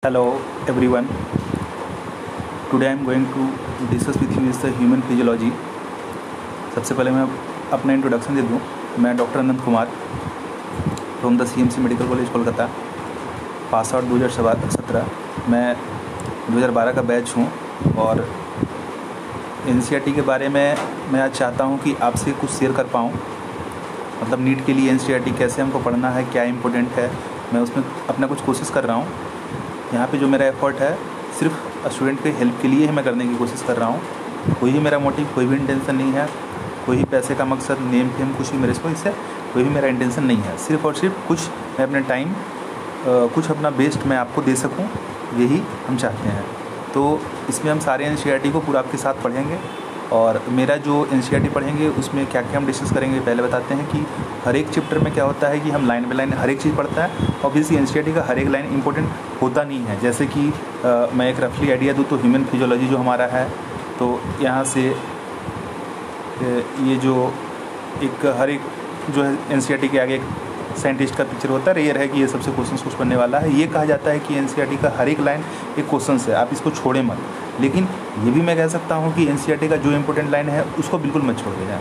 Hello everyone. Today I am going to discuss with you is the human physiology. सबसे पहले मैं अपना introduction दे दूँ। मैं doctor Anant Kumar from the CMC medical college Kolkata, pass out 2017। मैं 2012 का बैच हूँ और NCERT के बारे में मैं आज चाहता हूँ कि आपसे कुछ शेयर कर पाऊँ। मतलब नीट के लिए NCERT कैसे हमको पढ़ना है, क्या इम्पोर्टेंट है, मैं उसमें अपना कुछ कोशिश कर रहा हूँ। यहाँ पे जो मेरा एफर्ट है सिर्फ स्टूडेंट के हेल्प के लिए ही मैं करने की कोशिश कर रहा हूँ। कोई भी मेरा मोटिव, कोई भी इंटेंशन नहीं है, कोई भी पैसे का मकसद, नेम फेम कुछ भी मेरे को इससे कोई भी मेरा इंटेंशन नहीं है। सिर्फ और सिर्फ कुछ मैं अपने टाइम कुछ अपना बेस्ट मैं आपको दे सकूँ, यही हम चाहते हैं। तो इसमें हम सारे NCERT को पूरा आपके साथ पढ़ेंगे और मेरा जो NCERT पढ़ेंगे उसमें क्या क्या हम डिस्कस करेंगे। पहले बताते हैं कि हर एक चैप्टर में क्या होता है कि हम लाइन बाय लाइन हर एक चीज़ पढ़ता है। ऑब्वियसली NCERT का हर एक लाइन इंपॉर्टेंट होता नहीं है। जैसे कि मैं एक रफली आइडिया दूँ तो ह्यूमन फिजियोलॉजी जो हमारा है, तो यहाँ से ये जो एक हर एक जो है NCERT के आगे एक साइंटिस्ट का पिक्चर होता है, रेयर है कि ये सबसे क्वेश्चन कुछ बनने वाला है। ये कहा जाता है कि NCERT का हर एक लाइन एक क्वेश्चन है, आप इसको छोड़े मत। लेकिन ये भी मैं कह सकता हूँ कि NCERT का जो इंपॉर्टेंट लाइन है उसको बिल्कुल मत छोड़ देना।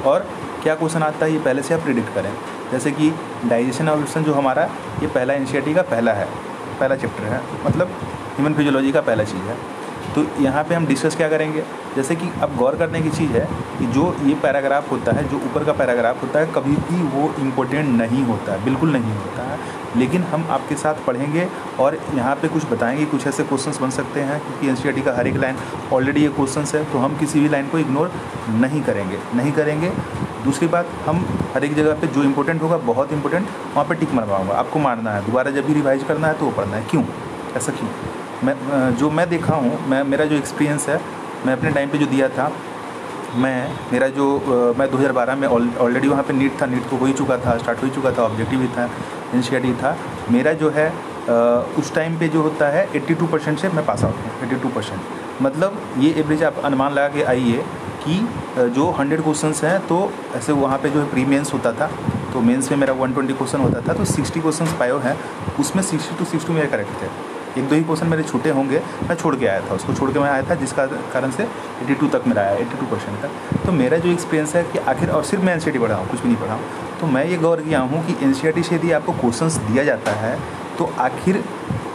और क्या क्वेश्चन आता है ये पहले से आप प्रिडिक्ट करें। जैसे कि डाइजेशन और एवोल्यूशन जो हमारा ये पहला NCERT का पहला चैप्टर है, मतलब ह्यूमन फिजियोलॉजी का पहला चीज़ है। तो यहाँ पे हम डिस्कस क्या करेंगे, जैसे कि अब गौर करने की चीज़ है कि जो ये पैराग्राफ होता है, जो ऊपर का पैराग्राफ होता है, कभी भी वो इम्पोर्टेंट नहीं होता है, बिल्कुल नहीं होता है। लेकिन हम आपके साथ पढ़ेंगे और यहाँ पे कुछ बताएंगे, कुछ ऐसे क्वेश्चंस बन सकते हैं क्योंकि NCERT का हर एक लाइन ऑलरेडी ये क्वेश्चंस है, तो हम किसी भी लाइन को इग्नोर नहीं करेंगे। दूसरी बात, हम हर एक जगह पे जो इंपॉर्टेंट होगा, बहुत इंपॉर्टेंट, वहाँ पे टिक मरवाऊँगा। आपको मारना है, दोबारा जब भी रिवाइज करना है तो वो पढ़ना है। क्यों, ऐसा क्यों? मैं देखा हूँ, मेरा जो एक्सपीरियंस है, मैं अपने टाइम पे जो दिया था, मैं 2012 में ऑलरेडी वहाँ पे नीट तो हो ही चुका था, स्टार्ट हो ही चुका था, ऑब्जेक्टिव भी था, NCERT था। मेरा जो है उस टाइम पे जो होता है 82% से मैं पास आउट हूँ। 82% मतलब ये एवरेज आप अनुमान लगा के आइए कि जो 100 क्वेश्चंस हैं, तो ऐसे वहाँ पे जो है प्री मेंस होता था, तो मेंस में मेरा 120 क्वेश्चन होता था, तो 60 क्वेश्चन पाए हैं, उसमें 62 मेरे करेक्ट थे। एक दो ही क्वेश्चन मेरे छूटे होंगे, मैं छोड़ के आया था, उसको छोड़ के मैं आया था, जिसका कारण से 82 तक मेरा आया, 82% तक। तो मेरा जो एक्सपीरियंस है कि आखिर, और सिर्फ मैं NCERT पढ़ा हूँ, कुछ भी नहीं पढ़ा हूँ, तो मैं ये गौर किया हूँ कि NCERT से यदि आपको क्वेश्चंस दिया जाता है तो आखिर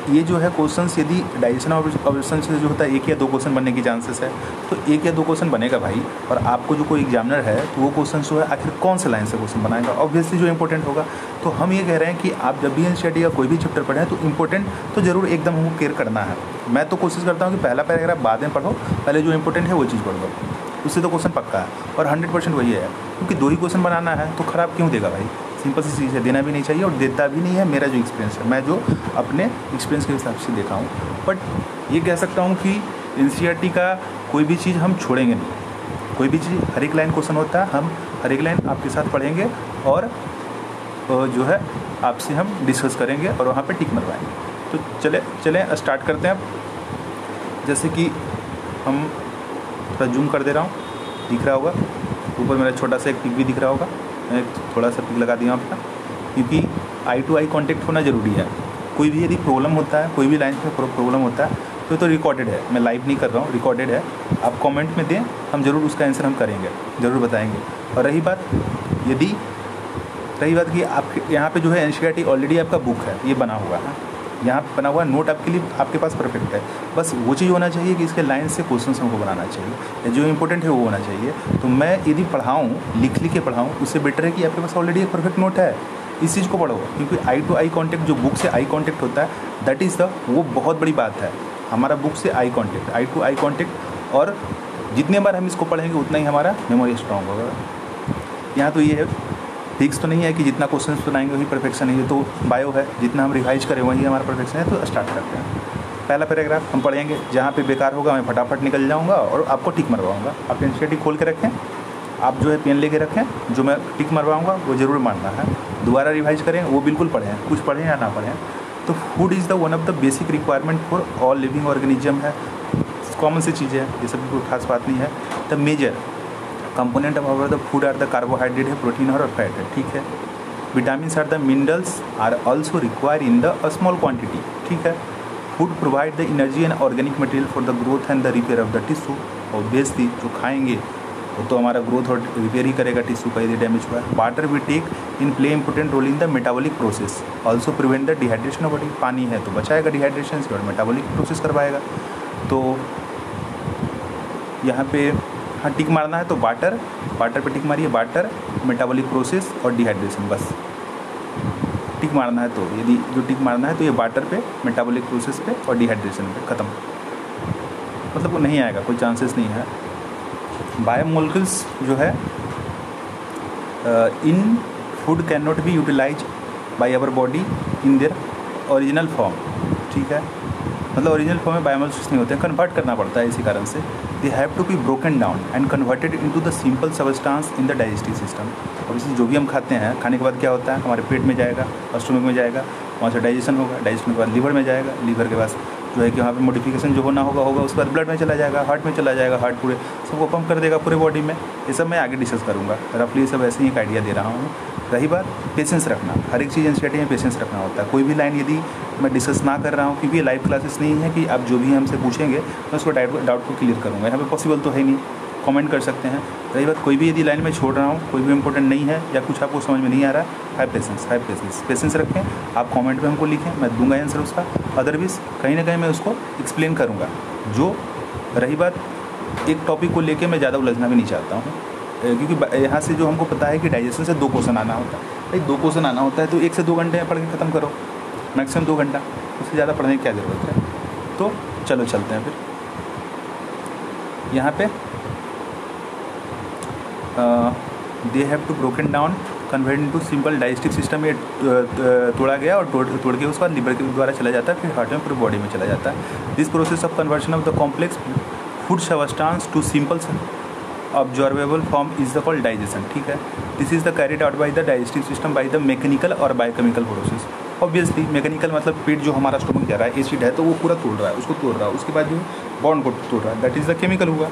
ये जो है क्वेश्चंस, यदि डाइजेशन और एवोल्यूशन से जो होता है 1 या 2 क्वेश्चन बनने की चांसेस है, तो 1 या 2 क्वेश्चन बनेगा भाई। और आपको जो कोई एग्जामिनर है तो वो क्वेश्चन जो है आखिर कौन से लाइन से क्वेश्चन बनाएगा, ऑब्वियसली जो इंपॉर्टेंट होगा। तो हम ये कह रहे हैं कि आप जब भी NCERT का कोई भी चैप्टर पढ़ें तो इंपॉर्टेंट तो ज़रूर एकदम हमको केयर करना है। मैं तो कोशिश करता हूँ कि पहला पैराग्राफ बाद में पढ़ो, पहले जो इंपॉर्टेंट है वो चीज़ पढ़ लो, उससे तो क्वेश्चन पक्का है। और 100% वही है, क्योंकि 2 ही क्वेश्चन बनाना है तो ख़राब क्यों देगा भाई? सिंपल सी चीज़ है, देना भी नहीं चाहिए और देता भी नहीं है। मेरा जो एक्सपीरियंस है, मैं जो अपने एक्सपीरियंस के हिसाब से देखा हूँ, बट ये कह सकता हूँ कि NCERT का कोई भी चीज़ हम छोड़ेंगे नहीं। कोई भी चीज़, हर एक लाइन क्वेश्चन होता है, हम हर एक लाइन आपके साथ पढ़ेंगे और जो है आपसे हम डिस्कस करेंगे और वहाँ पे टिक मरवाएंगे। तो चले स्टार्ट करते हैं अब। जैसे कि हम थोड़ा जूम कर दे रहा हूँ, दिख रहा होगा ऊपर मेरा छोटा सा एक पिक भी दिख रहा होगा, मैं थोड़ा सा पिक लगा दिया अपना, क्योंकि आई टू आई कांटेक्ट होना ज़रूरी है। कोई भी यदि प्रॉब्लम होता है, कोई भी लाइन में प्रॉब्लम होता है तो रिकॉर्डेड है, मैं लाइव नहीं कर रहा हूँ, रिकॉर्डेड है। आप कमेंट में दें, हम ज़रूर उसका आंसर हम करेंगे, ज़रूर बताएंगे। और रही बात कि आप यहाँ पे जो है NCERT ऑलरेडी आपका बुक है, ये बना हुआ है, यहाँ पे बना हुआ नोट आपके लिए, आपके पास परफेक्ट है। बस वो चीज़ होना चाहिए कि इसके लाइन से क्वेश्चन हमको बनाना चाहिए, जो इंपॉर्टेंट है वो होना चाहिए। तो मैं यदि पढ़ाऊँ, लिख के पढ़ाऊँ, उससे बेटर है कि आपके पास ऑलरेडी एक परफेक्ट नोट है, इस चीज़ को पढ़ो। क्योंकि आई टू आई कॉन्टेक्ट, जो बुक से आई कॉन्टेक्ट होता है, दैट इज़ वो बहुत बड़ी बात है। हमारा बुक से आई टू आई कॉन्टेक्ट, और जितने बार हम इसको पढ़ेंगे उतना ही हमारा मेमोरी स्ट्रॉन्ग होगा। यहाँ तो ये है, फिक्स तो नहीं है कि जितना क्वेश्चन बनाएंगे वही परफेक्शन है, तो बायो है, जितना हम रिवाइज करें वही हमारा परफेक्शन है। तो स्टार्ट करते हैं। पहला पैराग्राफ हम पढ़ेंगे, जहाँ पे बेकार होगा मैं फटाफट निकल जाऊँगा और आपको टिक मरवाऊँगा। आप NCERT खोल के रखें, आप जो है पेन लेके रखें, जो मैं टिक मरवाऊँगा वो ज़रूर मानना है। दोबारा रिवाइज करें, वो बिल्कुल पढ़ें, कुछ पढ़ें या ना पढ़ें। तो food is the one of the basic requirement for all living organism है, कॉमन सी चीज़ें हैं, ये सब कोई खास बात नहीं है। The major component of our the food are the carbohydrate है, प्रोटीन और फैट है, ठीक है। Vitamin are the minerals are also require in the small quantity, ठीक है। Food provide the energy and organic material for the growth and the repair of the tissue. Obviously जो खाएंगे वो तो हमारा ग्रोथ और रिपेयर ही करेगा टिश्यू का यदि डैमेज हुआ है। Water we take in play important role in the metabolic process, also prevent the dehydration of body. पानी है तो बचाएगा डिहाइड्रेशन से और मेटाबॉलिक प्रोसेस करवाएगा। तो यहाँ पे हाँ टिक मारना है तो वाटर, वाटर पे टिक मारिए, वाटर, मेटाबॉलिक प्रोसेस और डिहाइड्रेशन, बस टिक मारना है। तो यदि जो टिक मारना है तो ये वाटर पे, मेटाबॉलिक प्रोसेस पे और डिहाइड्रेशन पे, ख़त्म। मतलब वो नहीं आएगा, कोई चांसेस नहीं है। बायोमोलिक्यूल्स जो है in food can not be utilize by our body in their original form, ठीक है। मतलब ओरिजिनल फॉर्म में बायोमोलिक्यूल्स नहीं होते हैं, कन्वर्ट करना पड़ता है। इसी कारण से they have to be broken down and converted into the simple substance in the digestive system. और इसी जो भी हम खाते हैं, खाने के बाद क्या होता है, हमारे पेट में जाएगा, स्टोमक में जाएगा, वहाँ से डाइजेशन होगा, डाइजेशन के बाद लीवर में जाएगा, लीवर के बाद जो है कि वहाँ पे मॉडिफिकेशन जो होना होगा उसके बाद ब्लड में चला जाएगा, हार्ट में चला जाएगा, हार्ट पूरे सबको पंप कर देगा पूरे बॉडी में। ये सब मैं आगे डिस्कस करूँगा, रफली सब ऐसे ही एक आइडिया दे रहा हूँ। रही बात पेशेंस रखना, हर एक चीज़ एनसीईआरटी में पेशेंस रखना होता है। कोई भी लाइन यदि मैं डिस्कस ना कर रहा हूँ, क्योंकि ये लाइव क्लासेस नहीं है कि आप जो भी हमसे पूछेंगे मैं उसको डाउट को क्लियर करूँगा, यहाँ पे पॉसिबल तो है नहीं, कमेंट कर सकते हैं। रही बात कोई भी यदि लाइन में छोड़ रहा हूँ, कोई भी इंपॉर्टेंट नहीं है या कुछ आपको समझ में नहीं आ रहा, हैव पेशेंस रखें। आप कमेंट में हमको लिखें, मैं दूंगा आंसर उसका। अदरवाइज कहीं ना कहीं मैं उसको एक्सप्लेन करूँगा। जो रही बात एक टॉपिक को लेके मैं ज़्यादा उलझना भी नहीं चाहता हूँ, क्योंकि यहाँ से जो हमको पता है कि डाइजेशन से 2 क्वेश्चन आना होता है। भाई 2 क्वेश्चन आना होता है तो 1 से 2 घंटे में पढ़ के ख़त्म करो, मैक्सिमम 2 घंटा, उससे ज़्यादा पढ़ने की क्या ज़रूरत है। तो चलो चलते हैं फिर। यहाँ पे they have to broken down convert into simple digestive system में तोड़ा गया और तोड़ के उसके बाद लिवर के द्वारा चला जाता है, फिर हार्ट में पूरी बॉडी में चला जाता है। This process of conversion of the complex food substance to simple absorbable form is the called digestion, ठीक है। This is the carried out by the digestive system by the mechanical और biochemical process. Obviously mechanical मतलब पेट जो हमारा stomach जा रहा है, एसिड है तो वो पूरा तोड़ रहा है, उसको तोड़ रहा है, उसके बाद जो बॉन्ड को तोड़ रहा है, दैट इज़ द केमिकल हुआ।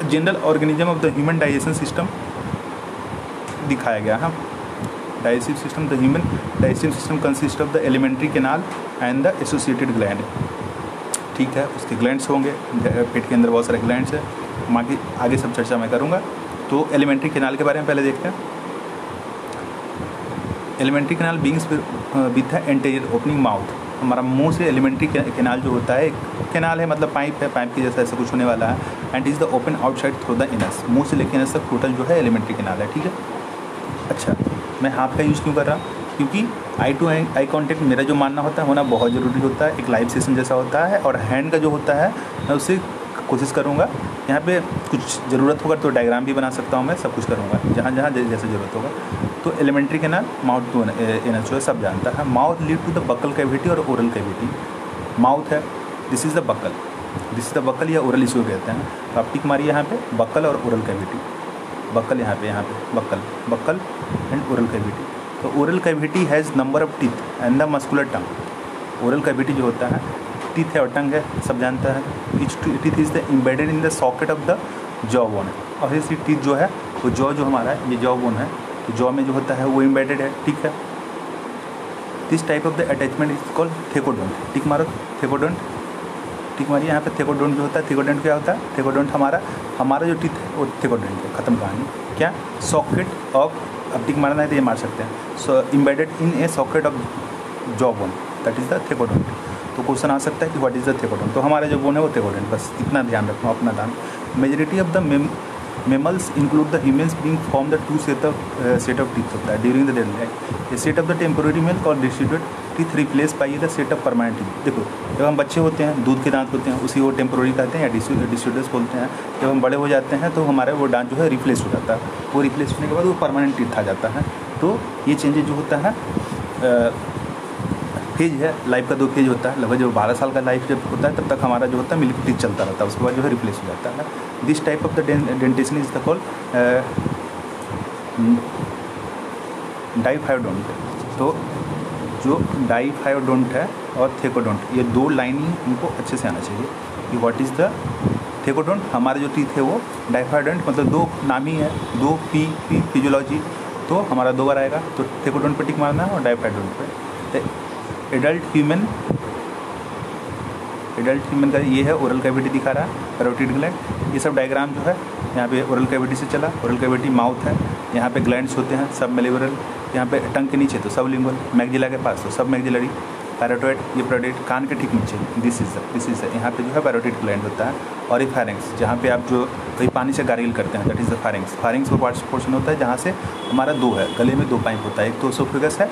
General organism of the human digestion system दिखाया गया है। Digestive system, the human digestive system consist of the alimentary canal and the associated gland, ठीक है। उसके ग्लैंड्स होंगे, पेट के अंदर बहुत सारे ग्लैंड्स हैं, आगे सब चर्चा मैं करूँगा। तो एलिमेंट्री कैनाल के बारे में पहले देखते हैं। Alimentary canal beings with anterior opening mouth, हमारा मुंह से एलिमेंट्री कैनाल जो होता है, कैनाल है मतलब पाइप है, पाइप के जैसा ऐसा कुछ होने वाला है। And is the open outside through the anus, मुंह से लेकर इनस तक टोटल जो है एलिमेंट्री कैनाल है, ठीक है। अच्छा, मैं हाथ का यूज़ क्यों कर रहा हूँ, क्योंकि आई टू आई कॉन्टेक्ट मेरा जो मानना होता है होना बहुत ज़रूरी होता है, एक लाइव सेशन जैसा होता है। और हैंड का जो होता है मैं उससे कोशिश करूँगा, यहाँ पे कुछ ज़रूरत होगा तो डायग्राम भी बना सकता हूँ, मैं सब कुछ करूँगा जहाँ जहाँ जैसे ज़रूरत होगा। तो alimentary canal mouth to anus जो है सब जानता है। Mouth lead to the buccal cavity और ओरल कैविटी। माउथ है, this is the buccal, this is the buccal या ओरल इसको कहते हैं। तो आप टिक मारिए यहाँ पे, बक्कल और ओरल कैविटी। बक्कल यहाँ पे बक्कल एंड ओरल कैविटी। तो oral cavity has number of teeth and the muscular tongue. Oral cavity जो होता है, टीथ है और टंग है, सब जानता है। Each teeth is the embedded in the socket of the jaw bone. और इसी टीथ जो है वो जॉ जो हमारा है, ये जॉ बोन है, तो जॉ में जो होता है वो एम्बेडेड है, ठीक है। This type of the attachment is called thecodont. Tick मारो, थेकोडोंट, टिक मारिए यहाँ पे। थेकोडोंट जो होता है, थेकोडोंट क्या होता है, थेकोडोंट हमारा जो टीथ है वो थेकोडोंट है, ख़त्म कहानी। क्या, सॉकेट ऑफ, अब टिक मारना है तो ये मार सकते हैं। So embedded in a socket of jaw bone, that is the thecodont. तो क्वेश्चन आ सकता है कि व्हाट इज़ द थेकोडोंट। तो हमारा जो बोन है वो थेकोडोंट, बस इतना ध्यान रखना अपना ध्यान। Majority of the mammals include the humans being form the two set of teeth होता है during the daily life। A set of the temporary male called deciduate teeth replaced by the set of permanent teeth। देखो, जब हम बच्चे होते हैं, दूध के दांत होते हैं, उसी वो टेम्पोररी कहते हैं या डिसिडुअस बोलते हैं। जब हम बड़े हो जाते हैं तो हमारे वो दांत जो है रिप्लेस हो जाता है। वो रिप्लेस होने के बाद वो परमानेंट टीथ आ जाता है। तो ये चेंजेज जो होता है फेज है, लाइफ का 2 फेज होता है। लगभग जब 12 साल का लाइफ जब होता है तब तक हमारा जो होता है मिल्क टीथ चलता रहता है, उसके बाद जो है रिप्लेस हो जाता है। This type of the dentition is the called diphyodont. तो जो डाइफायोडोंट है और थेकोडोंट, ये 2 लाइन ही हमको अच्छे से आना चाहिए कि व्हाट इज़ द थेकोडोंट। हमारे जो टीथ है वो डाइफायोडोंट, मतलब 2 नाम ही है, 2 पी फिजियोलॉजी, तो हमारा 2 बार आएगा। तो थेकोडोंट पर टिक मारना है और डाइफायोडोंट पे। एडल्ट ह्यूमन एडल्ट ह्यूमन का ये है, ओरल कैविटी दिखा रहा है, कैरोटिड ग्लैंड। ये सब डायग्राम जो है यहाँ पे ओरल कैविटी से चला। ओरल कैविटी माउथ है, यहाँ पे ग्लैंड्स होते हैं सब मेलिवरल, यहाँ पे टंग के नीचे तो सब लिंगुअल, मैग्जिला के पास तो सब मैग्जिलरी, पैराटोइड, ये पैरोटिड कान के ठीक नीचे, दिस इज यहाँ पे जो है पैरोटिड ग्लैंड होता है। और ये फायरिंग्स, जहाँ पे आप जो कोई पानी से गार्गिल करते हैं, that is the firings. Firings वो पोर्शन होता है जहाँ से हमारा दो है, गले में दो पाइप होता है, एक तो ओसोफेगस है,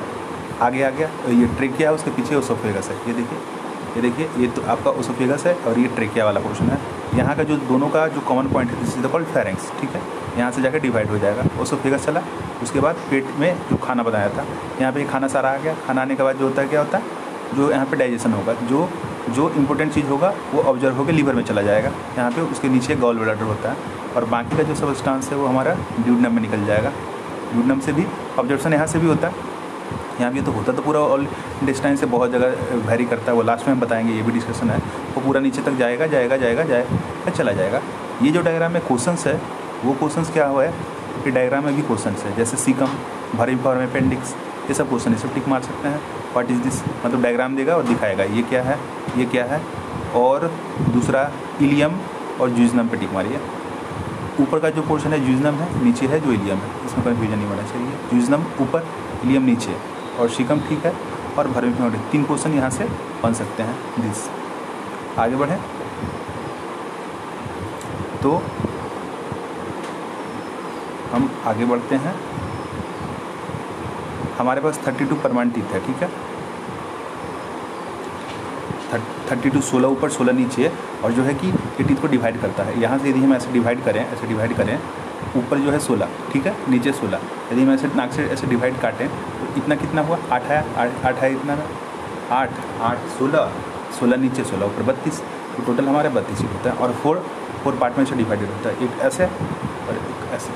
आगे आ गया ये ट्रेकिया है, उसके पीछे ओसोफेगस है। ये देखिए ये तो आपका ओसोफेगस है और ये ट्रेकिया वाला पोर्शन है। यहाँ का जो दोनों का जो कॉमन पॉइंट है, this is the called firings, ठीक है। यहाँ से जाकर डिवाइड हो जाएगा, ओसोफेगस चला, उसके बाद पेट में जो खाना बनाया था, यहाँ पे खाना सारा आ गया। खाना आने के बाद जो होता है क्या होता है, जो यहाँ पे डाइजेशन होगा, जो इम्पोर्टेंट चीज़ होगा वो ऑब्जर्व होकर लीवर में चला जाएगा। यहाँ पे उसके नीचे गॉल ब्लैडर होता है और बाकी का जो सबस्टांस है वो हमारा ड्यूडनम में निकल जाएगा। ड्यूडनम से भी ऑब्जर्वेशन यहाँ से भी होता है, यहाँ भी तो होता तो पूरा ऑल इंटेस्टाइन से बहुत जगह वेरी करता है, वो लास्ट में हम बताएंगे, ये भी डिस्कशन है। वो पूरा नीचे तक जाएगा चला जाएगा। ये जो डायग्राम में क्वेश्चंस है वो क्वेश्चंस क्या हुआ है, ये डायग्राम में भी क्वेश्चंस है, जैसे सीकम, वर्मिफॉर्म अपेंडिक्स, ये सब क्वेश्चन, ये सब टिक मार सकते हैं। व्हाट इज़ दिस, मतलब डायग्राम देगा और दिखाएगा ये क्या है, ये क्या है। और दूसरा इलियम और ज्यूजनम पे टिक मारिए। ऊपर का जो पोर्शन है ज्यूजनम है, नीचे है जो इलियम है, इसमें कन्फ्यूजन नहीं होना चाहिए। ज्यूजनम ऊपर, इलियम नीचे और शिकम ठीक है। और वर्मिफॉर्म, 3 क्वेश्चन यहाँ से बन सकते हैं। दिस आगे बढ़ें तो हम आगे बढ़ते हैं। हमारे पास 32 परमानेंट टीथ है, ठीक है। 32 16 ऊपर 16 नीचे, और जो है कि ये टीथ को डिवाइड करता है। यहाँ से यदि हम ऐसे डिवाइड करें, ऊपर जो है 16, ठीक है, नीचे 16। यदि हम ऐसे नाक से ऐसे डिवाइड काटें तो इतना कितना हुआ, 8 है, 8 है, इतना में 8 16 नीचे 16 ऊपर 32, तो टोटल हमारे 32 ही होता है। और 4 पार्ट में से डिवाइडेड होता है, एक ऐसे और एक ऐसे।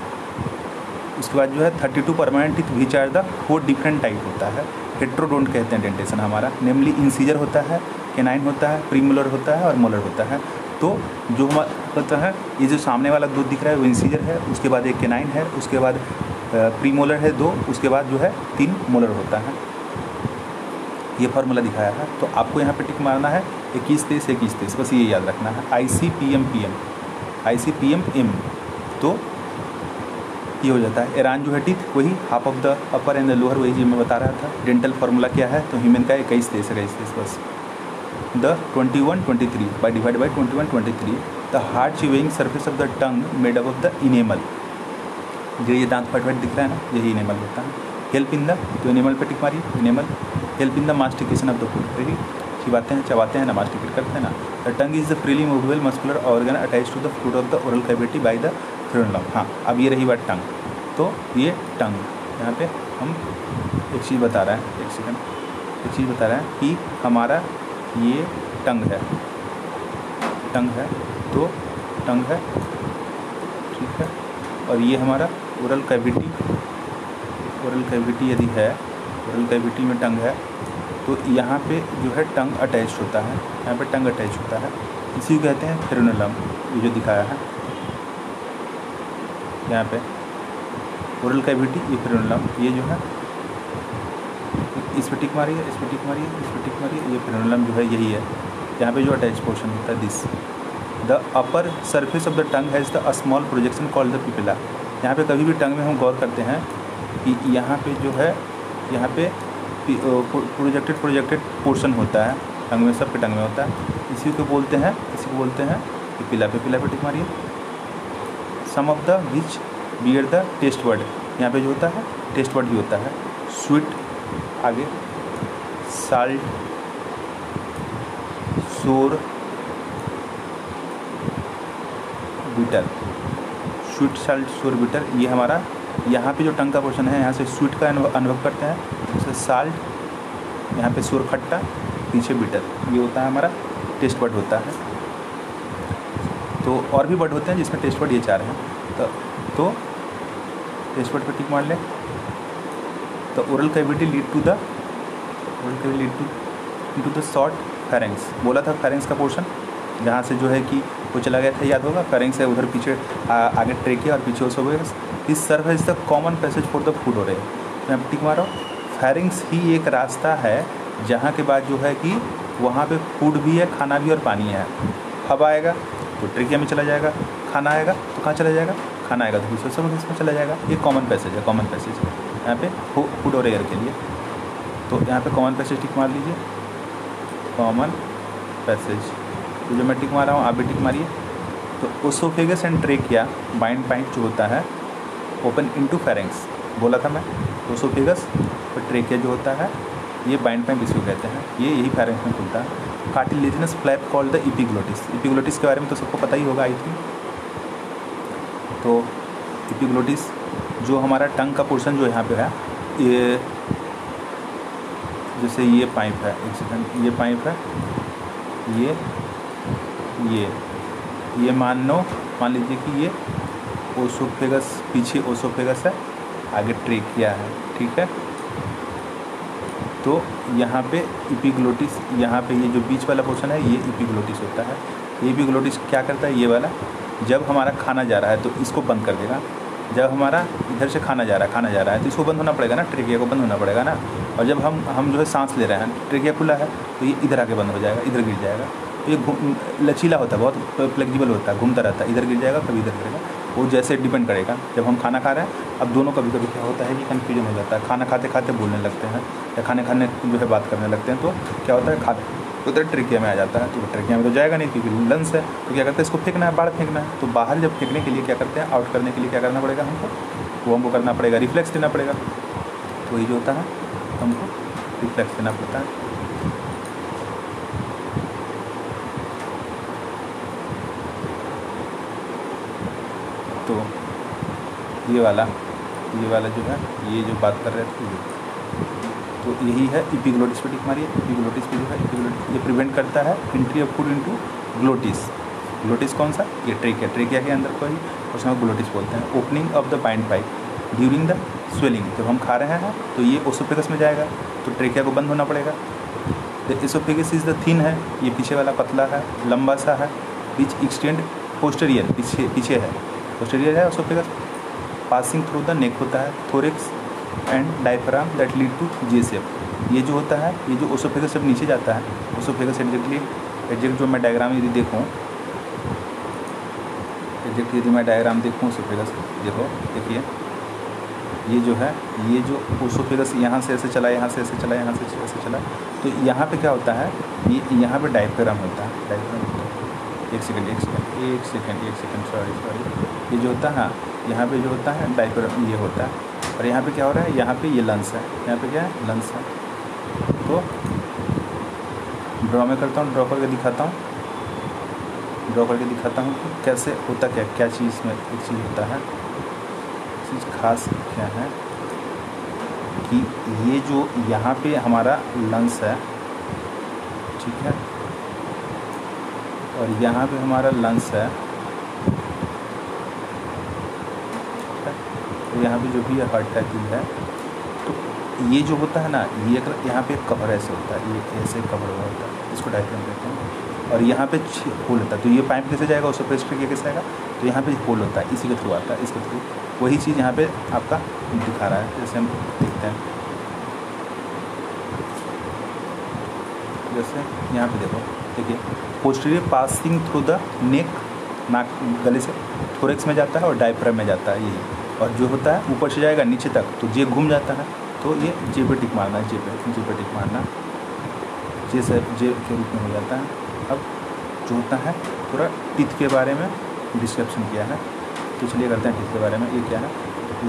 उसके बाद जो है 32 permanent teeth which are the 4 different type होता है। हेट्रोडोंट कहते हैं डेंटेशन हमारा, नेमली इंसीजर होता है, केनाइन होता है, प्रीमोलर होता है और मोलर होता है। तो जो होता है, ये जो सामने वाला 2 दिख रहा है वो इंसीजर है, उसके बाद एक केनाइन है, उसके बाद प्रीमोलर है 2, उसके बाद जो है 3 मोलर होता है। ये फार्मूला दिखाया है, तो आपको यहाँ पे टिक मारना है 21 23 21 23, बस ये याद रखना है। ICPM, तो ये हो जाता है। एरान जो है टीथ वही half of the upper and the lower, वही जो मैं बता रहा था। डेंटल फार्मूला क्या है, तो ह्यूमन का 21 23 बस। The 21 23 by divided by 21 23, the hard chewing surface of the tongue made up of the enamel. जो ये दांत फट दिख रहा है ना, यही इनेमल होता है। हेल्प इन द, तो इनेमल पे टिक मारिए, enamel. Help in the mastication of the food, very चिबाते हैं, चबाते हैं ना, मास्टिकेट करते हैं ना। The tongue is the freely movable muscular organ attach to the fruit of the oral cavity by the frenulum. हाँ, अब ये रही बात टंग, तो ये टंग, यहाँ पे हम एक चीज़ बता रहा है, एक सेकंड, एक चीज़ बता रहा है कि हमारा ये टंग है, तो टंग है, ठीक है। और ये हमारा ओरल कैविटी यदि है, ओरल कैविटी में टंग है, तो यहाँ पे जो है टंग अटैच होता है, यहाँ पे टंग अटैच होता है, इसी को कहते हैं फ्रेनलम। ये जो दिखाया है यहाँ पे ओरल कैविटी, ये फ्रेनलम, ये जो है इस पर टिक मारिए, इस पर टिक मारिए, इस पर टिक मारिए। ये फ्रेनलम जो है यही है, यहाँ पे जो अटैच पोर्शन होता है this. The upper surface of the tongue has the small projection called the papilla. यहाँ पे कभी भी टंग में हम गौर करते हैं कि यहाँ पे जो है, यहाँ पे प्रोजेक्टेड पोर्शन होता है टंग में, सबके टंग में होता है। इसी को बोलते हैं पिपिला। पिपिला पे टिक मारिए। Some of the which bear the taste word, यहाँ पे जो होता है टेस्ट वर्ड ही होता है। स्वीट, आगे साल्ट, सोर, बिटर। स्वीट, साल्ट, सोर, बिटर, ये हमारा यहाँ पे जो टंग का पोर्शन है, यहाँ से स्वीट का अनुभव करते हैं, जैसे साल्ट, यहाँ पे सोर खट्टा, पीछे बिटर, ये होता है हमारा टेस्ट वर्ड होता है। तो और भी वर्ड होते हैं जिसमें टेस्ट वर्ड ये 4 हैं। तो टेस्ट वर्ड पर टिक मार लें। तो oral cavity lead to the short pharynx. बोला था फेरेंक्स का पोर्शन जहाँ से जो है कि वो चला गया था, याद होगा। फेरेंक्स है उधर पीछे, आगे ट्रेकिया और पीछे oesophagus. This serve is the common passage for the food oral. मैं टिक मार रहा हूँ। फेरेंक्स ही एक रास्ता है जहाँ के बाद जो है कि वहाँ पे फूड भी है, खाना भी और पानी है। हवा आएगा तो ट्रेकिया में चला जाएगा, खाना आएगा तो कहाँ चला जाएगा, खाना आएगा तो इसोफेगस में चला जाएगा। ये कॉमन पैसेज है, कॉमन पैसेज यहाँ पे फूड और एयर के लिए। तो यहाँ पे कॉमन पैसेज टिक मार लीजिए, कॉमन पैसेज। तो जो मैं टिक मार रहा हूँ आप भी टिक मारिए। तो oesophagus and trachea bind point जो होता है ओपन इनटू फेरेंक्स, बोला था मैं। ओसोफेगस और ट्रेकिया जो होता है ये बाइंड पॉइंट इसको कहते हैं, ये यही फेरेंक्स में खुलता है। Cartilaginous flap called the epiglottis. Epiglottis के बारे में तो सबको पता ही होगा आई थिंक। तो एपिग्लोटिस जो हमारा टंग का पोर्शन जो यहाँ पे है, ये जैसे ये पाइप है, एक सेकंड, ये पाइप है, ये मान लीजिए कि ये ओसोफेगस, पीछे ओसोफेगस है, आगे ट्रेकिया है, ठीक है। तो यहाँ पे एपिग्लोटिस, यहाँ पे ये जो बीच वाला पोर्शन है ये एपिग्लोटिस होता है। ये एपिग्लोटिस क्या करता है, ये वाला जब हमारा खाना जा रहा है तो इसको बंद कर देगा। जब हमारा इधर से खाना जा रहा है तो इसको बंद होना पड़ेगा ना, ट्रेकिया को बंद होना पड़ेगा ना। और जब हम जो है सांस ले रहे हैं, ट्रेकिया खुला है तो ये इधर आके बंद हो जाएगा, इधर गिर जाएगा। तो ये लचीला होता है, बहुत फ्लेक्सिबल होता है, घूमता रहता है, इधर गिर जाएगा कभी इधर गिरेगा, वो जैसे डिपेंड करेगा। जब हम खाना खा रहे हैं, अब दोनों कभी कभी क्या होता है कि कन्फ्यूजन हो जाता है, खाना खाते खाते बोलने लगते हैं या खाने जो है बात करने लगते हैं। तो क्या होता है, खाते तो उधर ट्रेकिया में आ जाता है। तो ट्रेकिया में तो जाएगा नहीं क्योंकि लंग्स है। तो क्या करते हैं, इसको फेंकना है, बाहर फेंकना है। तो बाहर जब फेंकने के लिए क्या करते हैं, आउट करने के लिए क्या करना पड़ेगा हमको, वो हमको करना पड़ेगा, रिफ्लेक्स देना पड़ेगा। तो वही जो होता है हमको रिफ्लेक्स देना पड़ता है। तो ये वाला जो है, ये जो बात कर रहे थे, तो यही है एपिग्लोटिस पे टिक मारिए। एपिग्लोटिस पे जो है, एपिग्लोटिस ये प्रिवेंट करता है entry of food into glottis. Glottis कौन सा, ये ट्रेकिया के अंदर को ही उसमें ग्लोटिस बोलते हैं। Opening of the bind pipe during the swelling, जब हम खा रहे हैं तो ये ओसोफेगस में जाएगा तो ट्रेकिया को बंद होना पड़ेगा। The oesophagus is the thin है, ये पीछे वाला पतला है, लंबा सा है, विच एक्सटेंड पोस्टीरियर, पीछे है, पोस्टीरियर है oesophagus. Passing through the neck होता है, thorax and diaphragm that lead to J shape. ये जो होता है, ये जो ओसोफेगस जब नीचे जाता है, ओसोफेगस एग्जैक्ट जो मैं डायग्राम यदि देखूँ, एग्जैक्ट यदि मैं डायग्राम देखूँ ओसोफेगस, देखिए ये जो है, ये जो ओसोफेगस यहाँ से ऐसे चला, यहाँ से ऐसे चला, यहाँ से ऐसे चला। तो यहाँ पे क्या होता है, ये यहाँ पे डायफ्राम होता है, डायफ्राम होता है। एक सेकंड सॉरी, ये जो होता है यहाँ पे जो होता है डायफ्राम ये होता है। और यहाँ पे क्या हो रहा है, यहाँ पे ये लंग्स है, यहाँ पे क्या है, लंग्स है। तो ड्रॉ में करता हूँ, ड्रॉ करके दिखाता हूँ कि कैसे होता, क्या चीज़ में एक चीज़ होता है, चीज़ खास क्या है कि ये जो यहाँ पे हमारा लंग्स है, ठीक है, और यहाँ पे हमारा लंग्स है, तो यहाँ पे जो भी हार्ट का चीज़ है, तो ये जो होता है ना, ये अगर यहाँ पे कवर ऐसे होता है, ये ऐसे कवर हुआ होता है, इसको डायफ्राम कहते हैं। और यहाँ पे होल होता है, तो ये पाइप कैसे जाएगा, उससे प्रेस करके कैसे आएगा, तो यहाँ पे होल होता है, इसी के थ्रू आता है, इसके थ्रू। वही चीज़ यहाँ पे आपका दिखा रहा है, जैसे हम देखते हैं, जैसे यहाँ पे देखिए पोस्टीरियर पासिंग थ्रू द नेक, नाक गले से थोरेक्स में जाता है और डायफ्राम में जाता है यही। और जो होता है ऊपर से जाएगा नीचे तक, तो जे घूम जाता है, तो ये जे पे टिक मारना है, जे पे टिक मारना, जे के रूप में हो जाता है। अब जो होता है पूरा टीथ के बारे में डिस्क्रिप्शन किया है, तो चलिए करते हैं टीथ के बारे में। ये क्या है,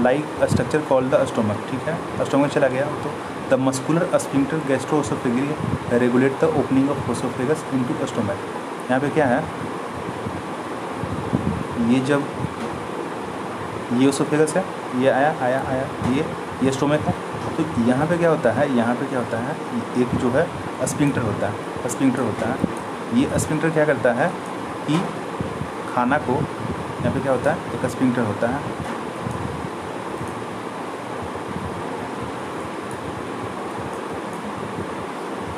like a structure called the stomach, ठीक है, स्टोमक चला गया तो the muscular sphincter gastro-oesophageal regulate the opening of oesophagus into stomach. यहाँ पे क्या है, ये जब ये ओसोफेगस है, ये आया, ये स्टोमक है, तो यहाँ पे क्या होता है, एक जो है स्फिंक्टर होता है, ये स्फिंक्टर क्या करता है कि खाना को, यहाँ पे क्या होता है, एक स्फिंक्टर होता है,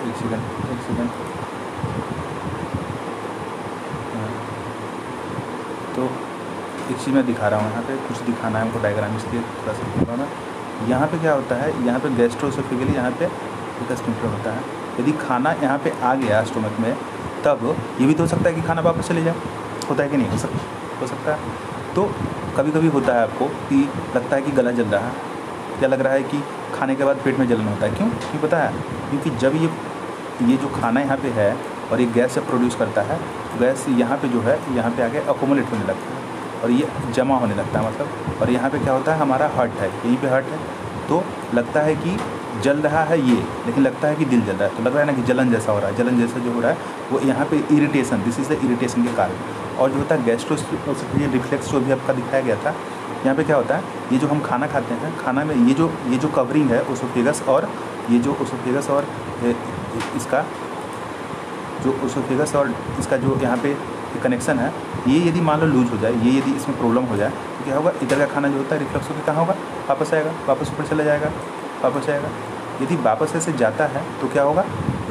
एक सेकंड, तो एक चीज़ मैं दिखा रहा हूँ, यहाँ पे कुछ दिखाना है हमको डायग्राम, इसलिए थोड़ा सा दिखा मैं। यहाँ पे क्या होता है, यहाँ पे गैस्ट्रोएसोफेजियल, यहाँ पे एक स्फिंक्टर होता है, यदि खाना यहाँ पे आ गया स्टोमक में, तब ये भी तो हो सकता है कि खाना वापस चले जाए, होता है कि नहीं, हो सकता है। तो कभी कभी होता है आपको कि लगता है कि गला जल रहा है, या लग रहा है कि खाने के बाद पेट में जलन होता है। क्यों पता है? क्योंकि जब ये जो खाना यहाँ पे है और ये गैस जब प्रोड्यूस करता है, गैस यहाँ पे जो है, यहाँ पे आके अकोमोलेट होने लगता है और ये जमा होने लगता है मतलब। और यहाँ पे क्या होता है, हमारा हार्ट है, यहीं पे हार्ट है, तो लगता है कि जल रहा है ये, लेकिन लगता है कि दिल जल रहा है, तो लग रहा है ना कि जलन जैसा हो रहा है। जलन जैसा जो हो रहा है वो यहाँ पे irritation, this is the irritation के कारण। और जो होता है गैस्ट्रोएसोफेजियल रिफ्लेक्स जो भी आपका दिखाया गया था, यहाँ पे क्या होता है, ये जो हम खाना खाते हैं, खाना में ये जो कवरिंग है ओसोफेगस, और ये जो ओसोफेगस और इसका जो ओसोफेगस और इसका जो यहाँ पे कनेक्शन है, ये यदि मान लो लूज हो जाए, ये यदि इसमें प्रॉब्लम हो जाए, तो क्या होगा, इधर का खाना जो होता है रिफ्लेक्स होकर कहाँ होगा, वापस आएगा, वापस ऊपर चला जाएगा, वापस आएगा। यदि वापस ऐसे जाता है तो क्या होगा,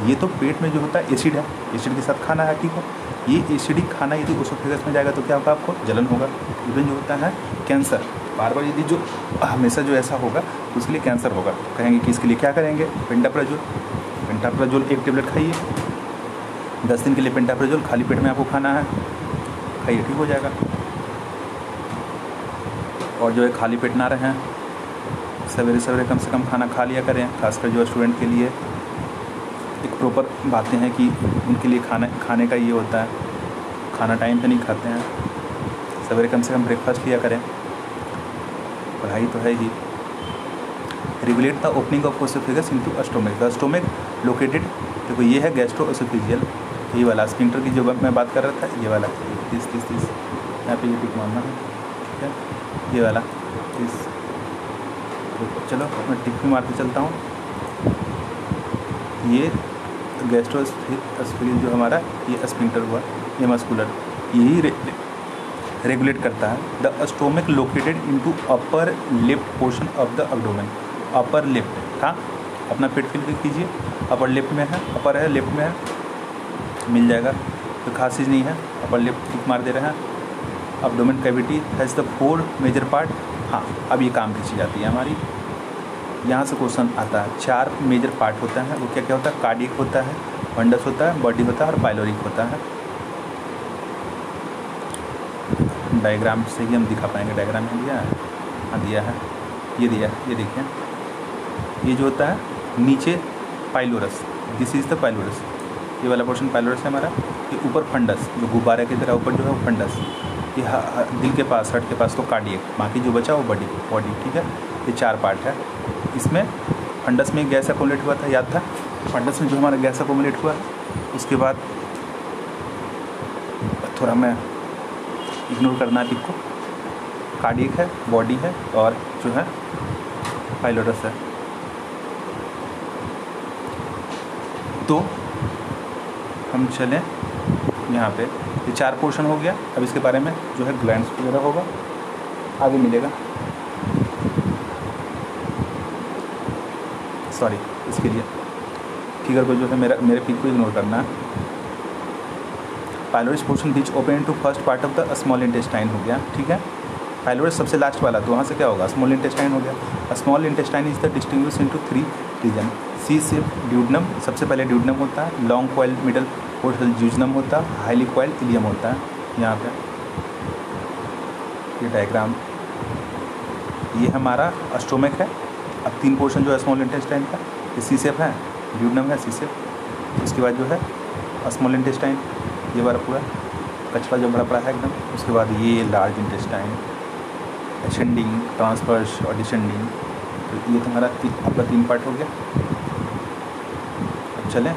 ये तो पेट में जो होता है एसिड है, एसिड के साथ खाना है, ठीक है। ये एसिडिक खाना यदि ओसोफेगस में जाएगा तो क्या होगा, आपको जलन होगा। इवन जो होता है कैंसर, बार बार यदि जो हमेशा जो ऐसा होगा तो उसके लिए कैंसर होगा। कहेंगे कि इसके लिए क्या करेंगे, पेंटाप्राजोल 1 टेबलेट खाइए, 10 दिन के लिए पेंटाप्राजोल खाली पेट में आपको खाना है, खाइए, ठीक हो जाएगा। और जो है खाली पेट ना रहें, सवेरे सवेरे कम से कम खाना खा लिया करें, खासकर जो स्टूडेंट के लिए एक प्रॉपर बातें हैं कि उनके लिए खाने का ये होता है, खाना टाइम पे नहीं खाते हैं, सवेरे कम से कम ब्रेकफास्ट लिया करें। पढ़ाई तो है ही। Regulate the opening of oesophagus into stomach, the stomach located, देखो ये है गैस्ट्रोएसोफेजियल, ये वाला स्फिंक्टर की जो मैं बात कर रहा था, ये वाला 30 यहाँ पे ये टिक मारना है, ठीक है, ये वाला 30। चलो मैं टिक भी मारते चलता हूँ। ये गैस्ट्रोएसोफेजियल जो हमारा ये स्फिंक्टर हुआ, ये मस्कुलर, यही रेगुलेट करता है। The stomach located into upper left portion of the abdomen, upper left, कहाँ, अपना पेट फिल कीजिए, अपर लेफ्ट में है, अपर है, लेफ्ट में है, मिल जाएगा, तो खास चीज़ नहीं है, अपर लेफ्ट टिक मार दे रहे हैं। Abdomen cavity has the 4 major part. हाँ, अब ये काम की चीज़ आती है हमारी, यहाँ से क्वेश्चन आता है। 4 मेजर पार्ट होता है, वो क्या क्या होता है, कार्डियक होता है, फंडस होता है, बॉडी होता है और पाइलोरिक होता है। डायग्राम से ही हम दिखा पाएंगे, डायग्राम में दिया है, हाँ दिया है, ये दिया है, ये देखिए, ये जो होता है नीचे pylorus, this is the pylorus, ये वाला पोर्शन पाइलोरस है हमारा। ये ऊपर फंडस, जो गुब्बारे की तरह ऊपर जो है वो फंडस, ये दिल के पास, हार्ट के पास तो कार्डियक, बाकी जो बचा वो बॉडी, ठीक है। ये 4 पार्ट है। इसमें फंडस में गैस अकोमुलेट हुआ था, याद था, फंडस में जो हमारा गैस अकोमुलेट हुआ, उसके बाद थोड़ा मैं इग्नोर करना है को, कार्डियक है, बॉडी है और जो है पाइलोरस है। तो हम चलें यहाँ पे, ये 4 पोर्शन हो गया। अब इसके बारे में जो है ग्लैंड्स वगैरह होगा, आगे मिलेगा, सॉरी इसके लिए फिगर को जो है मेरे पिक को इग्नोर करना है। Pylorus portion which open to first part of the small intestine हो गया, ठीक है। पाइलोरस सबसे लास्ट वाला, तो वहाँ से क्या होगा, स्मॉल इंटेस्टाइन हो गया। Small intestine is the distinguish into 3 region. C shape duodenum, सबसे पहले ड्यूडनम होता है, long coil middle portion jejunum होता है, हाईली कॉइल इलियम होता है। यहाँ पे ये डायग्राम, ये हमारा स्टोमक है। अब 3 पोर्शन जो है स्मॉल इंटेस्टाइन का, ये सी शेप है, ड्यूडनम है, सी शेप। उसके बाद जो है स्मॉल इंटेस्टाइन, ये वाला पूरा कचरा जो बड़ा पड़ा है एकदम। उसके बाद ये लार्ज इंटेस्टाइन, असेंडिंग, ट्रांसवर्स और डिसेंडिंग। तो ये तुम्हारा आपका 3 पार्ट हो गया। अब चलें,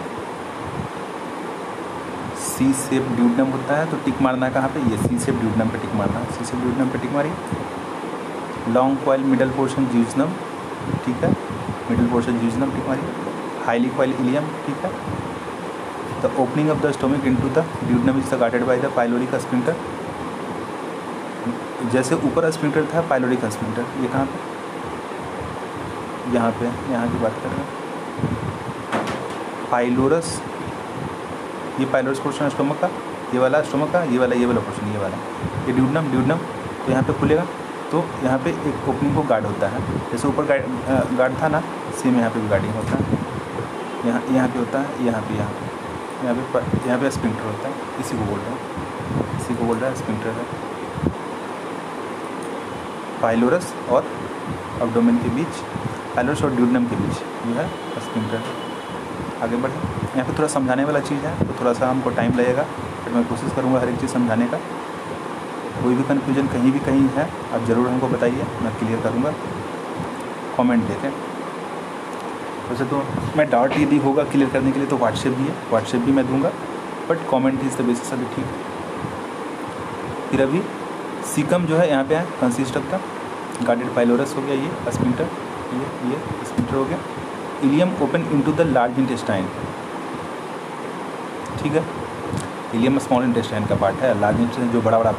सी शेप ड्यूडनम होता है, तो टिक मारना है कहाँ पे, ये सी शेप ड्यूडनम पे टिक मारना है, सी शेप ड्यूडनम पे टिक मारिए। लॉन्ग कॉइल मिडल पोर्शन ज्यूजनम, ठीक है, मिडल पोर्शन ज्यूजनम टिक मारिए। हाईली कॉइल इलियम, ठीक है। The opening of the stomach into the duodenum is guarded by the pyloric sphincter. जैसे ऊपर स्फिंक्टर था, पाइलोरिक स्फिंक्टर, ये कहाँ पे, यहाँ पे, यहाँ की बात कर रहे हैं। पाइलोरस, ये पाइलोरस पोर्शन है स्टोमक का, ये वाला स्टोमक का, ये वाला पोर्शन, ये वाला, ये ड्यूडनम, तो यहाँ पे खुलेगा, तो यहाँ पे एक ओपनिंग को गार्ड होता है। जैसे ऊपर गार्ड था ना, सेम यहाँ पे भी गार्डिंग होता है। यहाँ पे होता है, यहाँ पे स्फिंक्टर होता है, इसी को बोल रहा हूँ, इसी को बोल रहा है स्फिंक्टर है। पाइलोरस और एब्डोमेन के बीच, पाइलोरस और ड्यूडेनम के बीच जो है स्फिंक्टर। आगे बढ़े, यहाँ पे थोड़ा समझाने वाला चीज़ है तो थोड़ा सा हमको टाइम लगेगा, फिर मैं कोशिश करूँगा हर एक चीज़ समझाने का। कोई भी कन्फ्यूजन कहीं भी कहीं है आप ज़रूर हमको बताइए, मैं क्लियर करूँगा। कमेंट देखें। वैसे तो मैं डाउट यदि होगा क्लियर करने के लिए तो व्हाट्सएप भी है, व्हाट्सएप भी मैं दूंगा, but comment is the basis अभी, ठीक। फिर अभी सीकम जो है यहाँ पे है consist of the guarded pylorus हो गया, ये स्फिंक्टर, ये स्फिंक्टर हो गया। Ileum open into the large intestine, ठीक है। इलियम स्मॉल इंटेस्टाइन का पार्ट है, लार्ज इंटेस्टाइन जो बड़ा बड़ा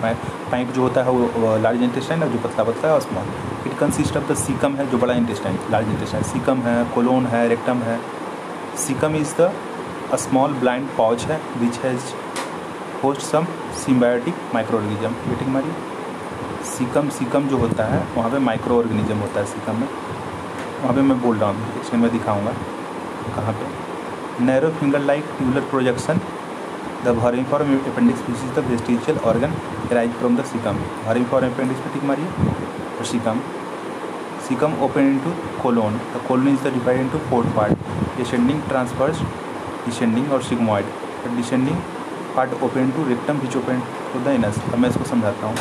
पाइप जो होता है वो लार्ज इंटेस्टाइन, और जो पतला पतला है और small. It consist of the caecum है जो बड़ा इंटेस्टाइन, लार्ज इंटेस्टाइन। सीकम है, कोलोन है, रेक्टम है। Caecum is the small blind pouch है which has host some symbiotic micro organism. वेटिंग मारिए, सीकम जो होता है वहाँ पे माइक्रो ऑर्गेनिज्म होता है सीकम में, वहाँ पे मैं बोल रहा हूँ, इसमें मैं दिखाऊँगा कहाँ पे। Narrow finger like tubular projection, the vermiform appendix which is the vestigial organ arise from the caecum. Vermiform appendix पे टिक मारिए, और caecum open into colon, the colon is the divide into 4 part, descending, transverse, descending और sigmoid. Descending part open into rectum which open to the anus. अब मैं इसको समझाता हूँ,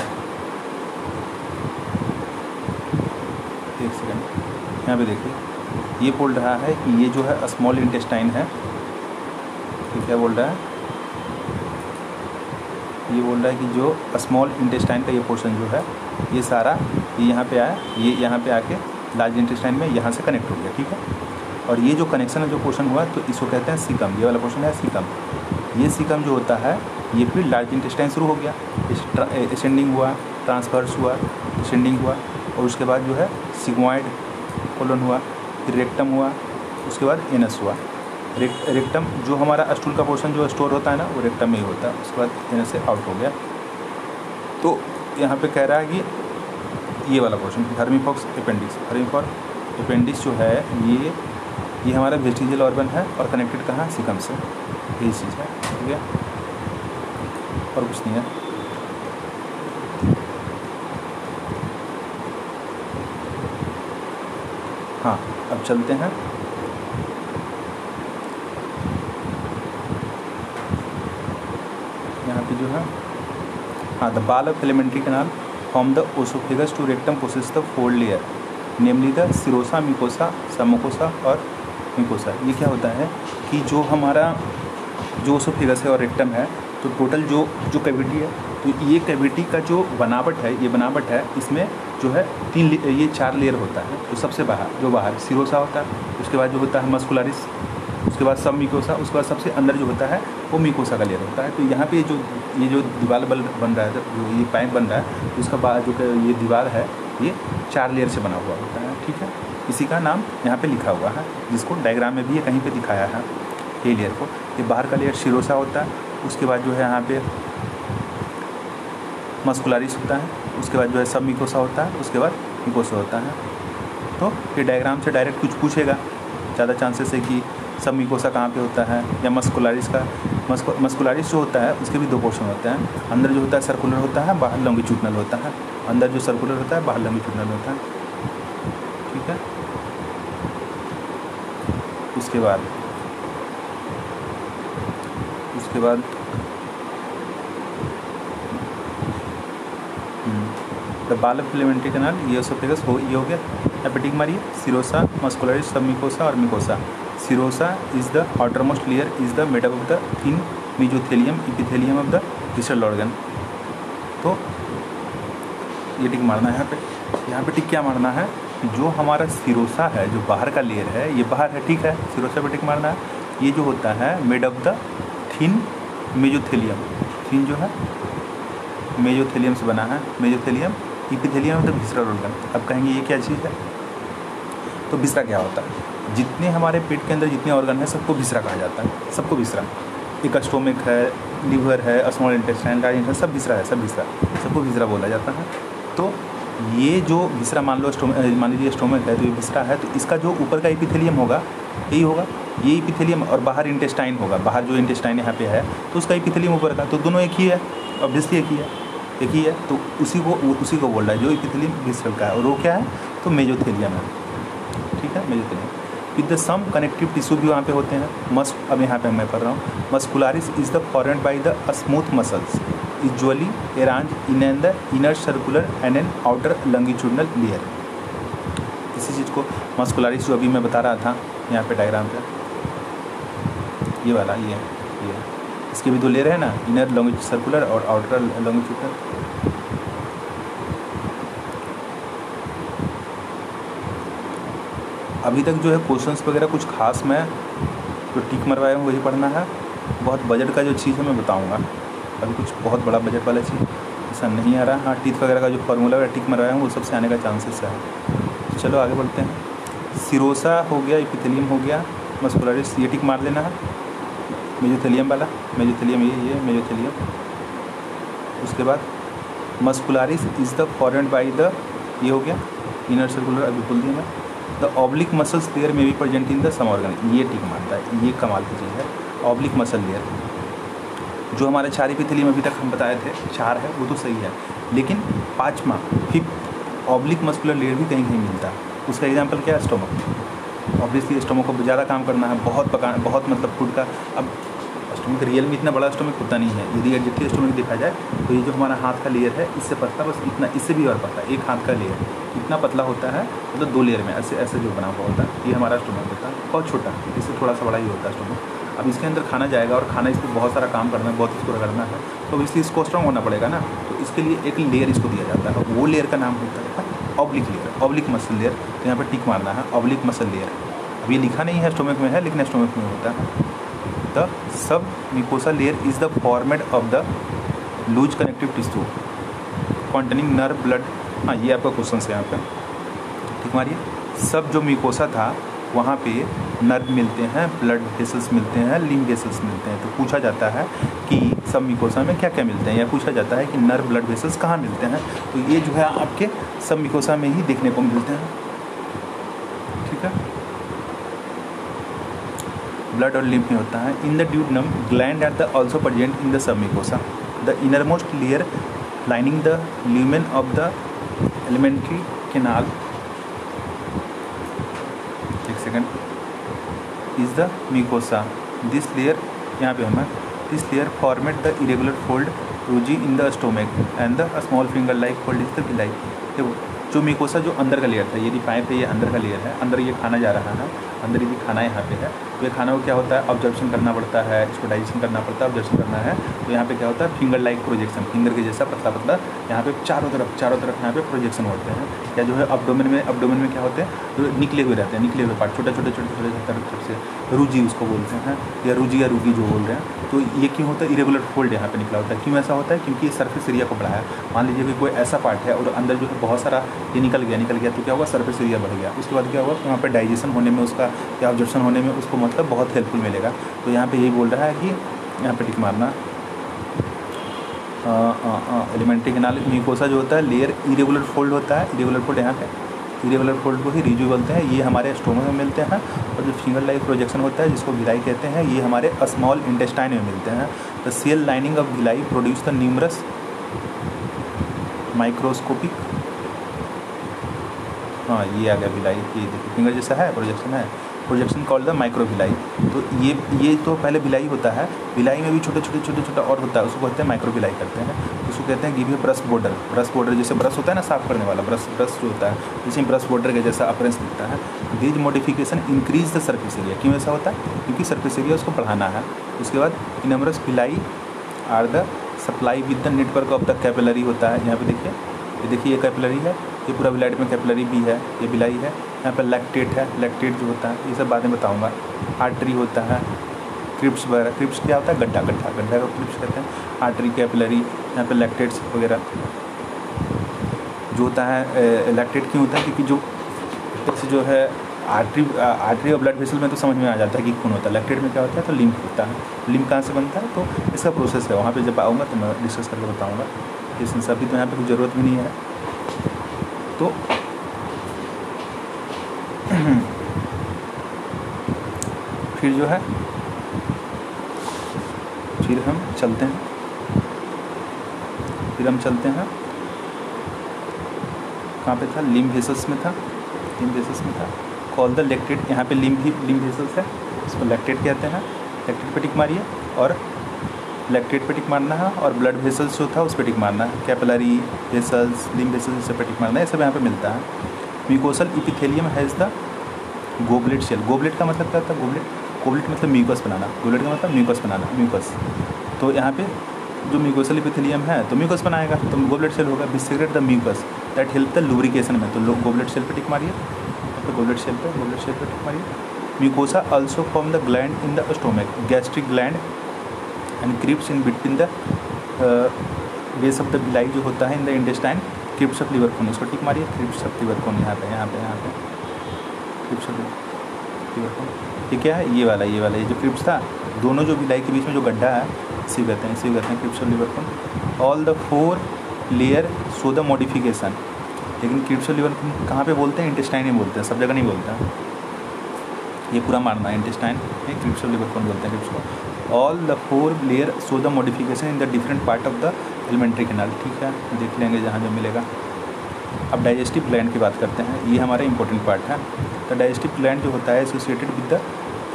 एक सेकेंड। यहाँ पे देखिए, ये बोल रहा है कि ये जो है स्मॉल इंटेस्टाइन है, ये क्या बोल रहा है, ये बोल रहा है कि जो स्मॉल इंटेस्टाइन का ये पोर्शन जो है ये सारा ये यहाँ पे आया, ये यहाँ पे आके लार्ज इंटेस्टाइन में यहाँ से कनेक्ट हो गया, ठीक है। और ये जो कनेक्शन है, जो पोर्शन हुआ, तो इसको कहते हैं सीकम। ये वाला पोर्शन है सीकम। ये सीकम जो होता है ये फिर लार्ज इंटेस्टाइन शुरू हो गया, असेंडिंग हुआ, ट्रांसवर्स हुआ, डिसेंडिंग हुआ, और उसके बाद जो है सिग्मॉइड कोलोन हुआ, फिर रेक्टम हुआ, उसके बाद एनस हुआ। रेक्टम जो हमारा स्टूल का पोर्शन जो स्टोर होता है ना, वो रेक्टम में ही होता है। उसके बाद एनस से आउट हो गया। तो यहाँ पे कह रहा है कि ये वाला पोर्शन वर्मिफॉर्म अपेंडिक्स, वर्मिफॉर्म अपेंडिक्स जो है ये हमारा वेस्टिजियल ऑर्गन है और कनेक्टेड कहाँ, सीकम से। यही चीज़ है, ठीक है, और कुछ नहीं है। हाँ, अब चलते हैं। यहाँ पे जो है, हाँ, the wall of alimentary canal from the oesophagus to rectum possess the 4 layer, namely the serosa, mucosa, submucosa और मिकोसा। ये क्या होता है कि जो हमारा जो ओसोफेगस है और रेक्टम है, तो टोटल जो कैविटी है, तो ये कैविटी का जो बनावट है, ये बनावट है, इसमें जो है 4 लेयर होता है। तो सबसे बाहर सिरोसा होता है, उसके बाद जो होता है मस्कुलरिस, उसके बाद सब मिकोसा, उसके बाद सबसे अंदर जो होता है वो मिकोसा का लेयर होता है। तो यहाँ पे ये जो दीवार बन रहा है, जो ये पाइप बन रहा है, उसका बाद जो ये दीवार है ये 4 लेयर से बना हुआ होता है, ठीक है। इसी का नाम यहाँ पे लिखा हुआ है, जिसको डायग्राम में भी ये कहीं पे दिखाया है। ये लेयर को, ये बाहर का लेयर सिरोसा होता है, उसके बाद जो है यहाँ पे मस्कुलरिस होता है, उसके बाद जो है सब मिकोसा होता है, उसके बाद मिकोसा होता है। तो ये डायग्राम से डायरेक्ट कुछ पूछेगा, ज़्यादा चांसेस है कि सब मिकोसा कहाँ पे होता है, या मस्कुलरिस का। मस्कुलरिस जो होता है उसके भी 2 पोर्शन होते हैं, अंदर जो होता है सर्कुलर होता है, बाहर लॉन्गिट्यूडनल होता है। अंदर जो सर्कुलर होता है, बाहर लॉन्गिट्यूडनल होता है, ठीक है। उसके बाद the wall of alimentary canal, ये ओसोफेगस ये हो गया। एपिटिक मारिए, सिरोसा, मस्कुलरिस, सब मिकोसा और mucosa. Serosa is the outermost layer, is the made up of the thin mesothelium epithelium of the visceral organ. तो ये टिक मारना है यहाँ पे टिक क्या मारना है, जो हमारा सिरोसा है, जो बाहर का लेयर है, ये बाहर है, ठीक है, सिरोसा पे टिक मारना है। ये जो होता है made of the thin mesothelium, thin जो है मेसोथेलियम से बना है, mesothelium epithelium of the visceral organ. अब कहेंगे ये क्या चीज़ है, तो विसरा क्या होता है, जितने हमारे पेट के अंदर जितने ऑर्गन है सबको विसरा कहा जाता है, सबको विसरा। एक स्टोमिक है, लिवर है, स्मॉल इंटेस्टाइन, लार्ज इंटेस्टाइन, सब विसरा है, सबको विसरा बोला जाता है। तो ये जो विसरा मान लीजिए स्टोमिक है, तो ये विसरा है, तो इसका जो ऊपर का एपिथेलियम होगा यही होगा, ये इपिथेलियम और बाहर इंटेस्टाइन होगा, बाहर जो इंटेस्टाइन यहाँ पे है तो उसका इपिथेलियम ऊपर का, तो दोनों एक ही है, ऑब्वियसली एक ही है। तो उसी को बोल रहा है जो इपिथेलियम विसरल का है, और वो क्या है तो मेजोथेलियम है, ठीक है, mesothelium. With the some connective tissue भी वहाँ पे होते हैं। अब यहाँ पे मैं पढ़ रहा हूँ, muscularis is the formed by the smooth muscles usually arrange in the inner circular and an outer longitudinal layer. इसी चीज़ को मस्कुलारिस जो अभी मैं बता रहा था यहाँ पे डायग्राम पे, ये वाला ये इसके भी दो लेयर है ना, इनर लॉन्गिट्यूड सर्कुलर और आउटर लॉन्गिट्यूडिनल। अभी तक जो है क्वेश्चंस वगैरह कुछ खास मैं जो टिक मरवाया हूँ वही पढ़ना है। बहुत बजट का जो चीज़ है मैं बताऊँगा, अभी कुछ बहुत बड़ा बजट वाला चीज़ ऐसा नहीं आ रहा। हाँ, टीथ वगैरह का जो फार्मूला वगैरह टिक मरवाया हूँ वो सबसे आने का चांसेस है। चलो आगे बढ़ते हैं। सिरोसा हो गया, इपिथेलियम हो गया, मस्कुलरिस ये टिक मार लेना है, मेजोथेलियम वाला, मेजोथेलियम ये मेजोथेलियम। उसके बाद muscularis is the formed by the, ये हो गया इनर सर्कुलर, अभी बोल दिया मैं। द ऑब्लिक मसल्स लेयर में भी present in the some organ, ये टिक मारता है, ये कमाल की चीज़ है। ऑब्लिक मसल लेयर जो हमारे 4 इपिथेलियम अभी तक हम बताए थे 4 है, वो तो सही है, लेकिन 5वां 5th ऑब्लिक मस्कुलर लेयर भी कहीं कहीं मिलता है। उसका एग्जांपल क्या है, स्टोमक। ऑब्वियसली स्टोमक को ज़्यादा काम करना है, बहुत मतलब फूड का। अब स्टोमक रियल में इतना बड़ा स्टोमक होता नहीं है, यदि एग्जैक्टली स्टोमक देखा जाए तो ये जो हमारा हाथ का लेयर है इससे पतला, बस इतना, इससे भी और पतला, एक हाथ का लेयर इतना पतला होता है, मतलब 2 लेयर में ऐसे जो बना हुआ होता है, ये हमारा स्टोमक होता है, बहुत छोटा, इससे थोड़ा सा बड़ा ही होता है स्टोमक। अब इसके अंदर खाना जाएगा और खाना, इस पर बहुत सारा काम करना है, बहुत इसको रगड़ना है, तो इसलिए इसको स्ट्रॉन्ग होना पड़ेगा ना, तो इसके लिए एक लेयर इसको दिया जाता है, वो लेयर का नाम होता है oblique layer, oblique muscle layer. तो यहाँ पर टिक मारना है ऑब्लिक मसल लेयर। अब ये लिखा नहीं है स्टोमक में है, लेकिन स्टोमक में होता है। The submucosa layer is the format of the loose connective tissue containing nerve blood. हाँ, ये आपका क्वेश्चन है यहाँ पे, ठीक मारिए। सब जो म्यूकोसा था वहाँ पे नर्व मिलते हैं, ब्लड वेसल्स मिलते हैं, लिम्फ वेसल्स मिलते हैं। तो पूछा जाता है कि सब म्यूकोसा में क्या क्या मिलते हैं, या पूछा जाता है कि नर्व ब्लड वेसल्स कहाँ मिलते हैं, तो ये जो है आपके सब म्यूकोसा में ही देखने को मिलते हैं, ठीक है। ब्लड और लिम्फ में होता है। In the duodenum gland are the also present in the submucosa. The innermost layer lining the lumen of the alimentary canal, is the mucosa. This layer, यहाँ पे हमें this layer formed the irregular fold rugae in the stomach and the small finger like fold is the villi। देखो जो mucosa जो अंदर का layer था, यदि पाइप पे ये अंदर का लेयर है, अंदर ये खाना जा रहा है, अंदर यदि खाना यहाँ पे है तो ये खाना को क्या होता है, ऑब्जर्वेशन करना पड़ता है, इसको डाइजेशन करना पड़ता है, ऑब्जर्वेशन करना है। तो यहाँ पे क्या होता है, फिंगर लाइक प्रोजेक्शन, फिंगर के जैसा पतला पतला यहाँ पे चारों तरफ यहाँ पे प्रोजेक्शन होते हैं। या जो है अब्डोमेन में क्या होते हैं, जो निकले हुए रहते हैं, निकले हुए पार्ट, छोटे तरफ से रूजी उसको बोलते हैं, या रूजी या रूगी जो बोल रहे हैं। तो ये क्यों होता है, इरेगुलर फोल्ड यहाँ पे निकला होता है। क्यों ऐसा होता है, क्योंकि ये सरफेस एरिया को बढ़ाया। मान लीजिए कि कोई ऐसा पार्ट है और अंदर जो है बहुत सारा ये निकल गया तो क्या होगा, सरफेस एरिया बढ़ गया। उसके बाद क्या होगा, वहाँ पे डाइजेशन होने में उसका या ऑब्जर्वेशन होने में उसको मतलब बहुत हेल्पफुल मिलेगा। तो यहाँ पे यही बोल रहा है कि यहाँ पे टिक मारना। एलिमेंट्री कैनाल म्यूकोसा जो होता है लेयर इरेगुलर फोल्ड होता है, इरेगुलर फोल्ड यहाँ पे, इरेगुलर फोल्ड को ही रिज्यू बोलते हैं। ये हमारे स्टोमक में मिलते हैं। और जो फिंगर लाइक प्रोजेक्शन होता है जिसको भिलाई कहते हैं, ये हमारे स्मॉल इंटेस्टाइन में मिलते हैं। The cell lining of villi produce the numerous microscopic, हाँ ये आ गया भिलाई, ये देखिए फिंगर जैसा है, प्रोजेक्शन कॉल्ड द माइक्रोभिलाई। तो ये तो पहले भिलाई होता है, भिलाई में भी छोटा और होता है, उसको कहते हैं माइक्रोभिलाई करते हैं। उसको कहते हैं गिव ए ब्रश बॉर्डर, जैसे ब्रश होता है ना साफ करने वाला ब्रश जो होता है, जिसमें ब्रश बॉर्डर के जैसा अपरेंस दिखता है। These modification increase the surface area. क्यों ऐसा होता है, क्योंकि सर्फेस एरिया उसको बढ़ाना है। उसके बाद numerous villi are the supply with the network of the capillary होता है। यहाँ पे देखिए ये कैपिलरी है, ये पूरा विलाइट में कैपिलरी भी है, ये भिलाई है। यहाँ पर लैक्टेट है, लैक्टेट जो होता है ये सब बाद में बताऊँगा। आर्टरी होता है, क्रिप्स वगैरह, क्रिप्स क्या होता है, गड्ढा को क्रिप्स कहते हैं। आर्टरी, कैपिलरी, यहाँ पे लैक्टेट्स वगैरह जो होता है। लैक्टेट क्यों होता है, क्योंकि जो है आर्टरी और ब्लड वेसल में तो समझ में आ जाता है कि खून होता है। लैक्टेट में क्या होता है, तो लिम्फ होता है। लिम्फ कहाँ से बनता है, तो इसका प्रोसेस है, वहाँ पे जब आऊँगा तो मैं डिस्कस करके बताऊँगा। इसमें सभी तो यहाँ पे कुछ ज़रूरत भी नहीं है। तो फिर जो है फिर हम चलते हैं कहाँ पे था, लिम्फ वेसल्स में था, कॉल द लैक्टेट, यहाँ पे लिम्फ वेसल्स है, इसको लैक्टेट कहते हैं। लैक्टेट पे टिक मारिए और लैक्टेट पे टिक मारना है, और ब्लड वेसल्स जो था उस पर टिक मारना है, कैपिलरी वेसल्स, लिम्फ वेसल्स इस पर टिक मारना है, ये सब यहाँ पे मिलता है। Mucosal epithelium has the goblet cell. Goblet का मतलब क्या होता है, गोबलेट मतलब म्यूकस बनाना, गोबलेट का मतलब म्यूकस बनाना, म्यूकस। तो यहाँ पे जो म्यूकोसल इपिथेलियम है तो म्यूकस बनाएगा, तो गोबलेट सेल होगा। Secrete the mucus that help the lubrication में, तो गोबलेट सेल पे टिक मारिए, तो गोबलेट सेल पे टिक मारिए। Mucosa also form the gland in the stomach, gastric gland and crypts in between the base of the villi जो होता है in the intestine, crypts of Lieberkuhn, इसको tick मारिए, Cripps of liver कोन, यहाँ पे Cripps of liver कोन। ये क्या है, ये वाला ये जो क्रिप्स था, दोनों जो बिलाई के बीच में जो गड्ढा है इसी कहते हैं Cripps of liver cone. All the 4 layer show the modification, लेकिन क्रिप्स ऑफ लिवर कोन कहाँ पे बोलते हैं, इंटेस्टाइन में बोलते हैं, सब जगह नहीं बोलते हैं, ये पूरा मारना है, इंटेस्टाइन में क्रिप्स ऑफ लिवर कोन बोलते हैं क्रिप्स को। All the 4 layer show the modification in the different part of the alimentary canal, ठीक है, देख लेंगे जहाँ जो मिलेगा। अब डाइजेस्टिव ग्लैंड की बात करते हैं, ये हमारा इंपॉर्टेंट पार्ट है। तो डाइजेस्टिव ग्लैंड जो होता है associated with the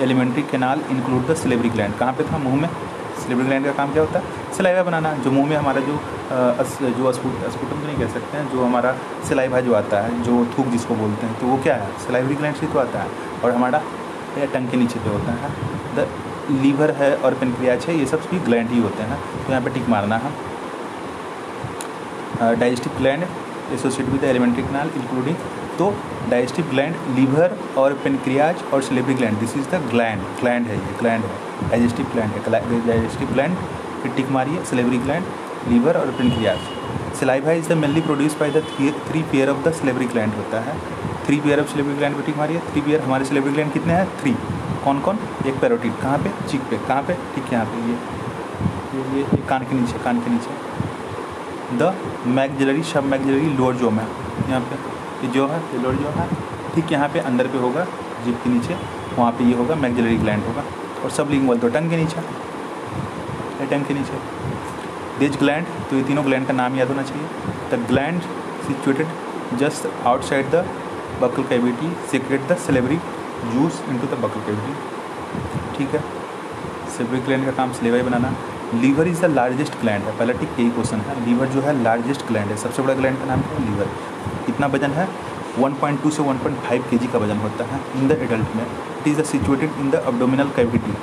alimentary canal include the salivary gland. कहाँ पे था, मुंह में। सिलेवरी ग्लैंड का काम क्या होता है, सलाइवा बनाना, जो मुंह में हमारा जो स्पूटम तो नहीं कह सकते हैं, जो हमारा सलाइवा जो आता है, जो थूक जिसको बोलते हैं, तो वो क्या है, सिलेवरी ग्लैंड से तो आता है, और हमारा टंग के नीचे पे होता है। द लीवर है और पेनक्रियाज है, ये सब भी ग्लैंड ही होते हैं, तो यहाँ पे टिक मारना है। Digestive gland associated with the alimentary canal including, तो डाइजेस्टिव ग्लैंड, लीवर और पेनक्रियाज और salivary gland, this is the gland है, ये ग्लैंड है, डाइजेस्टिव ग्लैंड है, डाइजेस्टिव ग्लैंड फिर टिक मारिए, सिलेवरी ग्लैंड, लीवर और pancreas. Saliva is the mainly produce by the 3 pair of the salivary gland होता है, 3 पेयर ऑफ सिलेवरी ग्लैंड पे टिक मारिए। 3 पेयर हमारे सिलेवरी ग्लैंड कितने हैं, 3। कौन कौन, एक पैरोटिड, कहाँ पे, चीक पे, कहाँ पे, ठीक यहाँ पे, ये कान के नीचे। द मैग्जिलरी, सब मैग्जिलरी लोअर जोम है, यहाँ पे ये जो है, ये लोअर जोम है, ठीक यहाँ पे अंदर पे होगा, जिप के नीचे, वहाँ पे ये होगा मैग्जिलरी ग्लैंड होगा। और सब लिंगुअल तो टंग के नीचे, दिस ग्लैंड, तो ये तीनों ग्लैंड का नाम याद होना चाहिए। The gland situated just outside the buccal cavity secrete the salivary juice into the buccal cavity, ठीक है। सिलेवरी ग्लैंड का काम सिलेवा ही बनाना। Liver is the largest gland है, पहला टिक यही क्वेश्चन है, लीवर जो है लार्जेस्ट ग्लैंड है, सबसे बड़ा ग्लैंड का नाम है लीवर। कितना वजन है, 1.2 से 1.5 kg का वजन होता है इन द एडल्ट में। It is situated in the abdominal cavity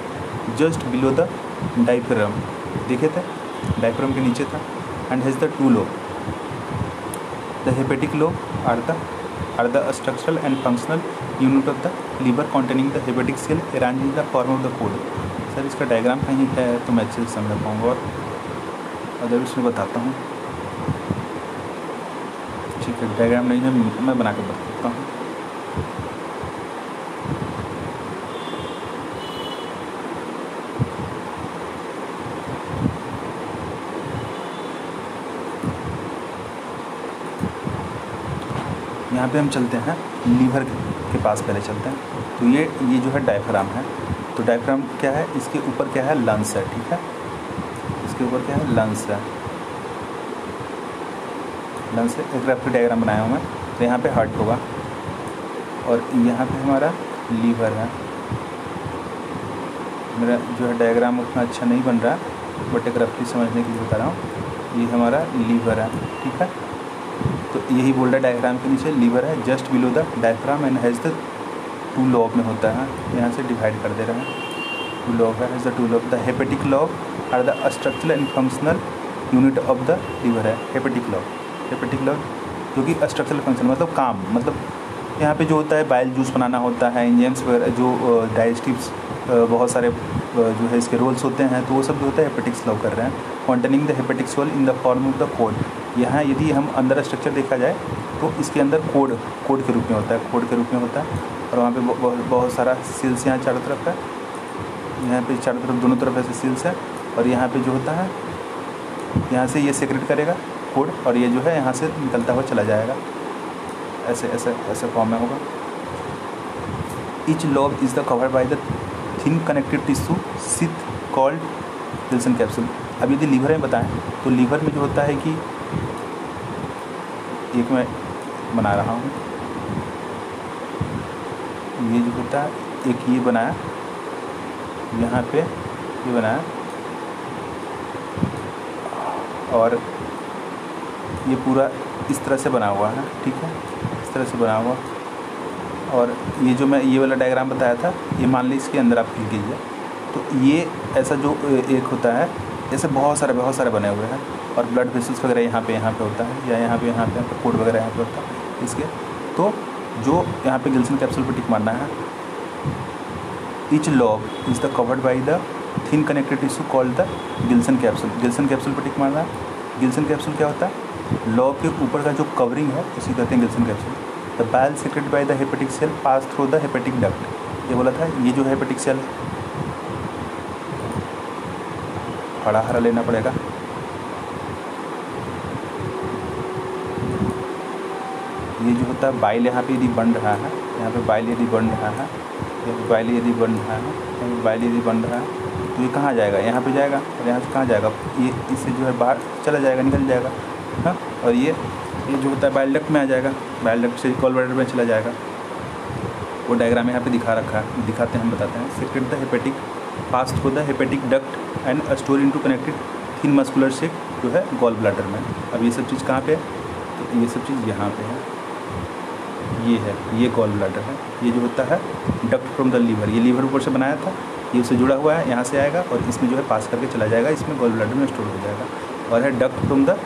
just below the diaphragm, देखे थे डायफ्राम के नीचे था। And has the 2 lobe, the hepatic lobe are the structural and functional unit of the liver containing the hepatic cell arrange in the form of the cord. Sir इसका diagram कहीं है तो मैं अच्छे से समझ पाऊँगा, और अदरवाइज मैं बताता हूँ, ठीक है। डायग्राम नहीं है, मैं बना कर बताता हूँ। यहाँ पे हम चलते हैं लीवर के पास, पहले चलते हैं। तो ये जो है डायफ्राम है, तो डायफ्राम क्या है, इसके ऊपर क्या है, लंग्स है, ठीक है, इसके ऊपर क्या है, लंग्स है, लंग्स है। एक ग्राफ डायग्राम बनाया हूँ मैं, तो यहाँ पे हार्ट होगा, और यहाँ पे हमारा लीवर है। मेरा जो है डायग्राम उतना अच्छा नहीं बन रहा, बट एक रफली समझने के लिए बता रहा हूँ। ये हमारा लीवर है, ठीक है, तो यही बोल रहा है डायग्राम के नीचे लीवर है just below the diaphragm and has the 2 lobe में होता है, यहाँ से डिवाइड कर दे रहे हैं, 2 लोब है, has the 2 lobe. The hepatic lobe are the structural and functional unit of the liver है, हेपेटिक लोब जो कि स्ट्रक्चरल फंक्शन मतलब काम, मतलब यहाँ पे जो होता है बाइल जूस बनाना होता है, एंजाइम्स वगैरह जो डाइजेस्टिव्स बहुत सारे जो है इसके रोल्स होते हैं, तो वो सब जो होता है हेपेटिक स्लो कर रहे हैं। Containing the hepatic cell in the form of the cord, यहाँ यदि हम अंदर स्ट्रक्चर देखा जाए तो इसके अंदर कोड के रूप में होता है, और वहाँ पे बहुत सारा सेल्स यहाँ चारों तरफ है, यहाँ पे चारों तरफ दोनों तरफ ऐसे सेल्स है, और यहाँ पे जो होता है यहाँ से ये सेक्रेट करेगा कोड, और ये जो है यहाँ से निकलता हुआ चला जाएगा, ऐसे फॉर्म में होगा। Each lobe is the covered by the thin connected tissue Sith called Wilson capsule. अब यदि लीवर में बताएं तो लीवर में जो होता है कि एक मैं बना रहा हूँ, ये जो होता है एक ये बनाया, यहाँ पे ये बनाया और ये पूरा इस तरह से बना हुआ है, ठीक है, इस तरह से बना हुआ। और ये जो मैं ये वाला डायग्राम बताया था, ये मान ली इसके अंदर आप फिल कीजिए। तो ये ऐसा जो एक होता है, ऐसे बहुत सारे बने हुए हैं और ब्लड वेसल्स वगैरह यहाँ पे होता है, या यहाँ पे कोड वगैरह यहाँ पे होता है इसके। तो जो यहाँ पे गिल्सन कैप्सूल पर टिक मारना है, each lobe is the covered by the thin connected tissue called the Gilson capsule. Gilson capsule पर टिक मारना है। गिल्सन कैप्सूल क्या होता है? लॉब के ऊपर का जो कवरिंग है उसी कहते हैं Glisson capsule. The bile secreted by the hepatic cell pass through the hepatic duct. ये बोला था, ये जो हेपेटिक सेल हरा लेना पड़ेगा। ये जो होता है बाइल यहाँ पे यदि बन रहा है, यहाँ पे बाइल यदि बन रहा है, बाइल यदि बन रहा है, बाइल यदि बन रहा है, तो ये कहाँ जाएगा? यहाँ पे जाएगा। और यहाँ से कहाँ जाएगा? ये इससे जो है बाहर चला जाएगा, निकल जाएगा, हाँ। और ये जो होता है बाइल डक्ट में आ जाएगा, बाइल डक्ट से गॉल ब्लैडर में चला जाएगा। वो डायग्राम यहाँ पे दिखा रखा है, दिखाते हैं, हम बताते हैं। Secrete the hepatic pass through the hepatic duct and store into connected thin muscular sac जो है गॉल ब्लैडर में। अब ये सब चीज़ कहाँ पे है? तो ये सब चीज़ यहाँ पे है, ये है, ये गॉल ब्लैडर है। ये जो होता है डक्ट फ्रॉम द लीवर, ये लीवर ऊपर से बनाया था, ये उससे जुड़ा हुआ है, यहाँ से आएगा और इसमें जो है पास करके चला जाएगा, इसमें गॉल ब्लैडर में स्टोर हो जाएगा। और है duct from the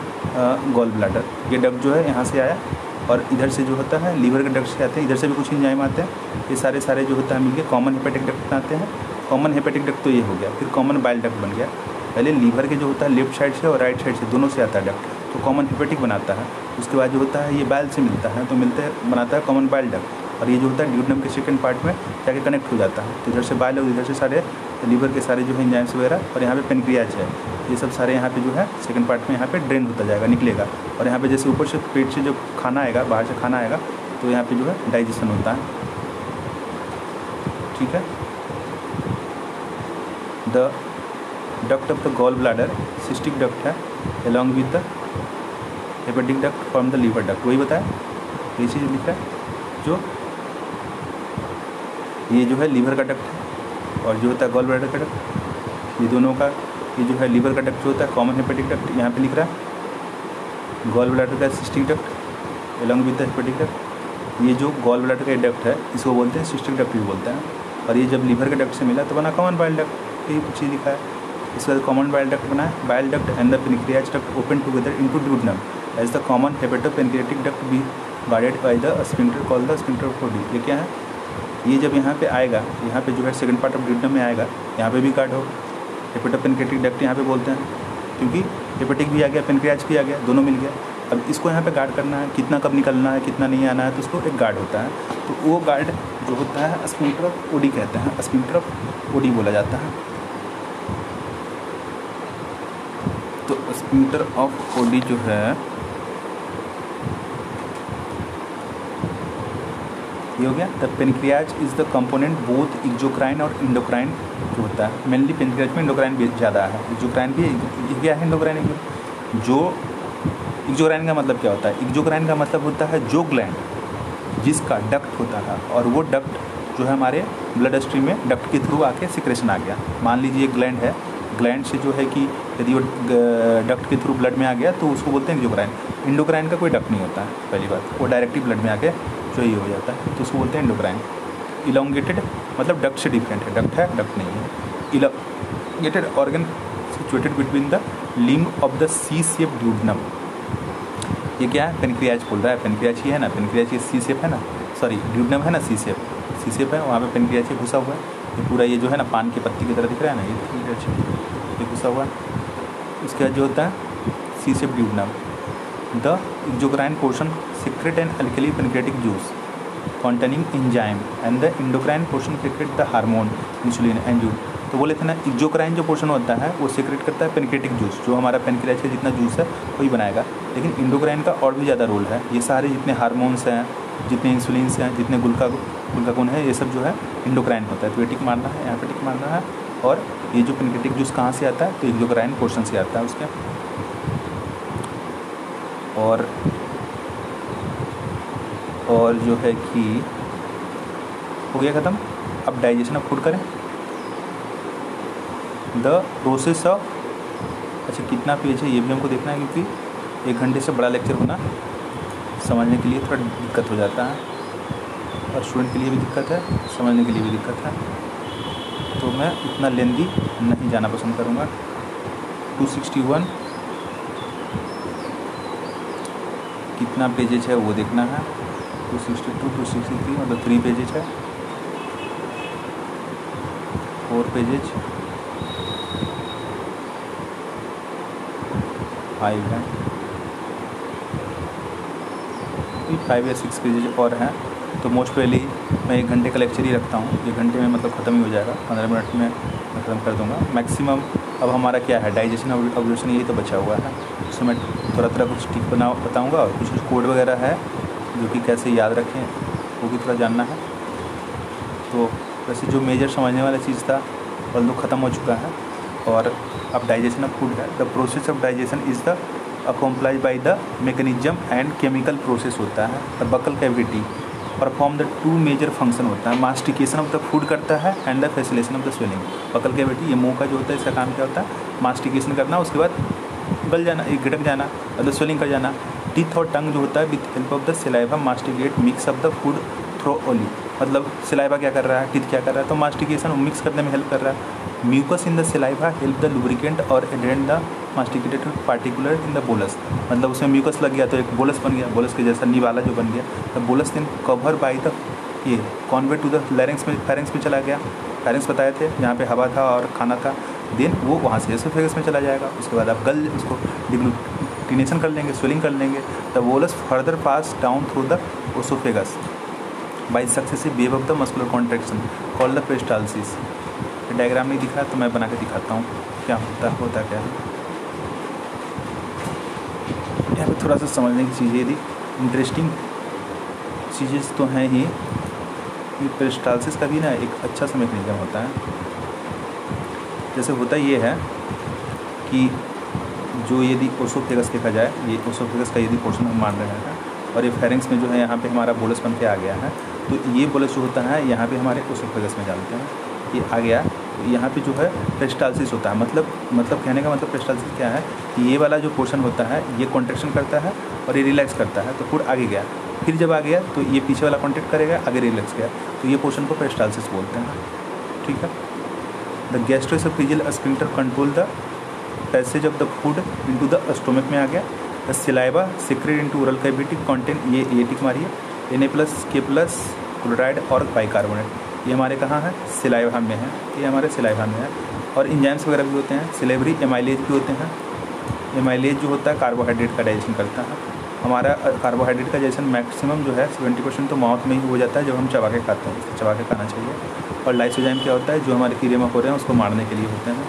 gall bladder, ये डक्ट जो है यहाँ से आया और इधर से जो होता है लीवर के डक्ट से आते हैं, इधर से भी कुछ एंजाइम आते हैं। ये सारे जो होता है मिलके कॉमन हेपेटिक डक्ट बनाते हैं। कॉमन हेपेटिक डक्ट तो ये हो गया, फिर कॉमन बाइल डक्ट बन गया। पहले लीवर के जो होता है लेफ्ट साइड से और राइट साइड से दोनों से आता है डक्ट, तो कॉमन हेपेटिक बनाता है। उसके बाद जो होता है ये बाइल से मिलता है, तो बनाता है कॉमन बाइल डक्ट। और ये जो होता है ड्यूडेनम के सेकंड पार्ट में जाके कनेक्ट हो जाता है, तो इधर से बाइल और इधर से सारे लीवर के सारे जो है एंजाइम्स वगैरह, और यहाँ पे पेनक्रियाज है, ये सब सारे यहाँ पे जो है सेकंड पार्ट में यहाँ पे ड्रेन होता जाएगा, निकलेगा। और यहाँ पे जैसे ऊपर से पेट से जो खाना आएगा, बाहर से खाना आएगा, तो यहाँ पे जो है डाइजेशन होता है, ठीक है। The duct of the gall bladder cystic duct है along with the hepatic duct from the liver duct, वही बताया, ये चीज़ लिखा है। जो ये जो है लीवर का डक्ट है और जो होता है गॉल ब्लैडर का डक्ट, ये दोनों का, ये जो है लीवर का डक्ट जो होता है कॉमन हेपेटिक डक्ट, यहाँ पे लिख रहा है। गॉल ब्लैडर का cystic duct along with the hepatic duct, ये जो गॉल ब्लैडर का डक्ट है इसको बोलते हैं सिस्टिक डक्ट भी बोलते हैं। और ये जब लीवर के डक्ट से मिला तो बना कॉमन बाइल डक्ट, यही चीज़ लिखा है। इसके बाद कॉमन बाइल डक्ट बना है। Bile duct and the pancreas duct open together into duodenum as the common hepatopancreatic duct be guarded by the sphincter called the sphincter of Oddi. ये क्या है? ये जब यहाँ पे आएगा, यहाँ पे जो है सेकंड पार्ट ऑफ ड्यूडेनम में आएगा, यहाँ पे भी गार्ड होगा। हेपेटोपेनक्रियाटिक डक्ट यहाँ पे बोलते हैं, क्योंकि हेपेटिक भी आ गया, पेनक्रियाज भी आ गया, दोनों मिल गया। अब इसको यहाँ पे गार्ड करना है, कितना कब निकलना है, कितना नहीं आना है, तो उसको एक गार्ड होता है। तो वो गार्ड जो होता है स्फिंक्टर ऑफ ओडी कहते हैं, स्फिंक्टर ऑफ ओडी बोला जाता है। तो स्फिंक्टर ऑफ ओडी जो है ये हो गया। The pancreas is the component both exocrine और इंडोक्राइन जो होता है। मेनली पेनक्रियाज में इंडोक्राइन भी ज़्यादा है, एक्सोक्राइन भी, ये क्या है इंडोक्राइन? जो एक्सोक्राइन का मतलब क्या होता है? एक्सोक्राइन का मतलब होता है जो ग्लैंड जिसका डक्ट होता है, और वो डक्ट जो है हमारे ब्लड स्ट्रीम में डक्ट के थ्रू आके सिक्रेशन आ गया। मान लीजिए ग्लैंड है, ग्लैंड से जो है कि यदि वो डक्ट के थ्रू ब्लड में आ गया तो उसको बोलते हैं एक्सोक्राइन। इंडोक्राइन का कोई डक्ट नहीं होता है, पहली बात, वो डायरेक्टली ब्लड में आके जो ये हो जाता है, तो उसको बोलते हैं इंडोक्राइन। इलोंगेटेड मतलब डक्ट से डिफरेंट है, डक्ट है, डक्ट नहीं है। Elongated organ situated between the limb of the C shape duodenum. ये क्या है? पेनक्रियाज बोल रहा है, पेनक्रियाज ही है ना, पेनक्रियाज ये सी शेप है ना, सॉरी ड्यूडेनम है ना, सी शेप है, वहाँ पे पेनक्रियाज घुसा हुआ है। ये पूरा ये जो है ना पान की पत्ती की तरह दिख रहा है ना, ये घुसा हुआ है। उसके बाद जो होता है C shape duodenum. The exocrine portion secrete an alkali pancreatic juice containing enzyme and the endocrine portion secrete the hormone insulin and juice। तो बोले थे ना एक्सोक्राइन जो पोर्शन होता है वो सीक्रेट करता है पेनक्रेटिक जूस, जो हमारा पेनक्रियाज का जितना जूस है वही बनाएगा। लेकिन इंडोक्राइन का और भी ज़्यादा रोल है। ये सारे जितने हार्मोन्स हैं, जितने इंसुलिन्स हैं, जितने उनका कौन है, ये सब जो है इंडोक्राइन होता है। तो ये टिक मारना है, यहाँ पे टिक मारना है। और ये जो पेनक्रियाटिक जूस कहाँ से आता है, तो इंडोक्राइन पोर्शन से आता है उसके। और जो है कि हो गया ख़त्म। अब डाइजेशन ऑफ फूड करें। द प्रोसेस ऑफ, अच्छा कितना पेज है ये भी हमको देखना है, क्योंकि 1 घंटे से बड़ा लेक्चर होना समझने के लिए थोड़ा दिक्कत हो जाता है, और स्टूडेंट के लिए भी दिक्कत है, समझने के लिए भी दिक्कत है। तो मैं इतना लेंदी नहीं जाना पसंद करूँगा। 261 कितना पेजेज है वो देखना है। 262, 263 मतलब 3 पेजेज है, 4 पेजेज, 5 है, 5 या 6 पेजेज और हैं। तो मोस्ट प्रोबेबली मैं 1 घंटे का लेक्चर ही रखता हूँ। 1 घंटे में मतलब ख़त्म ही हो जाएगा, 15 मिनट में मैं ख़त्म कर दूँगा मैक्सिमम। अब हमारा क्या है, डाइजेशन ऑब्जर्वेशन यही तो बचा हुआ है। उसमें मैं थोड़ा कुछ टिप बताऊँगा, और कुछ कोड वगैरह है जो कि कैसे याद रखें वो भी थोड़ा जानना है। तो वैसे जो मेजर समझने वाला चीज़ था वो ख़त्म हो चुका है। और अब डाइजेशन ऑफ फूड है। The process of digestion is the accomplished by the mechanism and chemical process होता है। The buccal cavity perform the 2 major function होता है। मास्टिकेशन ऑफ द फूड करता है and the facilitation of the swallowing. Buccal cavity ये मुंह का जो होता है, इसका काम क्या होता है, मास्टिकेशन करना, उसके बाद गल जाना, एक गिटक जाना, मतलब स्वेलिंग कर जाना। टीथ और टंग जो होता है with help of the saliva masticate mix of the food thoroughly, मतलब सिलाइवा क्या कर रहा है, टीथ क्या कर रहा है, तो मास्टिकेशन मिक्स करने में हेल्प कर रहा है। Mucus in the saliva help the lubricant और adherent the masticated particular in the bolus, मतलब उसमें म्यूकस लग गया तो एक बोलस बन गया, बोलस के जैसा निवाला जो बन गया। The bolus then cover by the ये कॉन्वे टू द लैरिंग्स में, फेरिंग्स में चला गया। फेरिंग्स बताए थे जहाँ पे हवा था और खाना था, देन वो वहाँ से एसोफेगस में चला जाएगा। उसके बाद आप गल उसको डिग्लूटिनेशन कर लेंगे, स्वेलिंग कर लेंगे। The bolus further pass down through the oesophagus by successive wave of the muscular contraction called the peristalsis. Diagram नहीं दिख रहा तो मैं बना के दिखाता हूँ क्या होता क्या है। यहाँ पे थोड़ा सा समझने की चीज़ें यदि इंटरेस्टिंग चीज़ें तो हैं ही। ये पेरिस्टाल्सिस का भी ना एक अच्छा सा मैकेनिज्म होता है। जैसे होता ये है कि जो यदि ओसोफेगस देखा जाए, ये ओसोफेगस का यदि पोर्शन हम मान रहे हैं और ये फेरिंग्स में जो है यहाँ पे हमारा बोलस बन के आ गया है, तो ये बोलस जो होता है यहाँ पे हमारे ओसोफेगस में डालते हैं, ये आ गया। यहाँ पे जो है पेरिस्टाल्सिस होता है, मतलब कहने का मतलब पेरिस्टाल्सिस क्या है कि ये वाला जो पोर्शन होता है ये कॉन्ट्रैक्शन करता है और ये रिलैक्स करता है, तो फूड आगे गया। फिर जब आ गया तो ये पीछे वाला कॉन्ट्रैक्ट करेगा, आगे रिलैक्स गया, तो ये पोर्शन को पेरिस्टाल्सिस बोलते हैं। ठीक है। The gastroesophageal sphincter control the passage of the food into the stomach में आ गया। The saliva secrete into oral cavity contain, ये टिक मारिए, Na+K+ क्लोराइड और बाइकार्बोनेट। ये हमारे कहाँ है, सिलाइवा में है, ये हमारे सिलाइवा में है। और इंजाइम्स वगैरह भी होते हैं, सिलेवरी एमाइलेज भी होते हैं। एमाइलेज जो होता है कार्बोहाइड्रेट का डाइजेशन करता है। हमारा कार्बोहाइड्रेट का डाइजेशन मैक्सिमम जो है 70% तो माउथ में ही हो जाता है जब हम चबा के खाते हैं, चबा के खाना चाहिए। और लाइसोजाइम क्या होता है, जो हमारे कीड़े मकोड़े हैं उसको मारने के लिए होते हैं।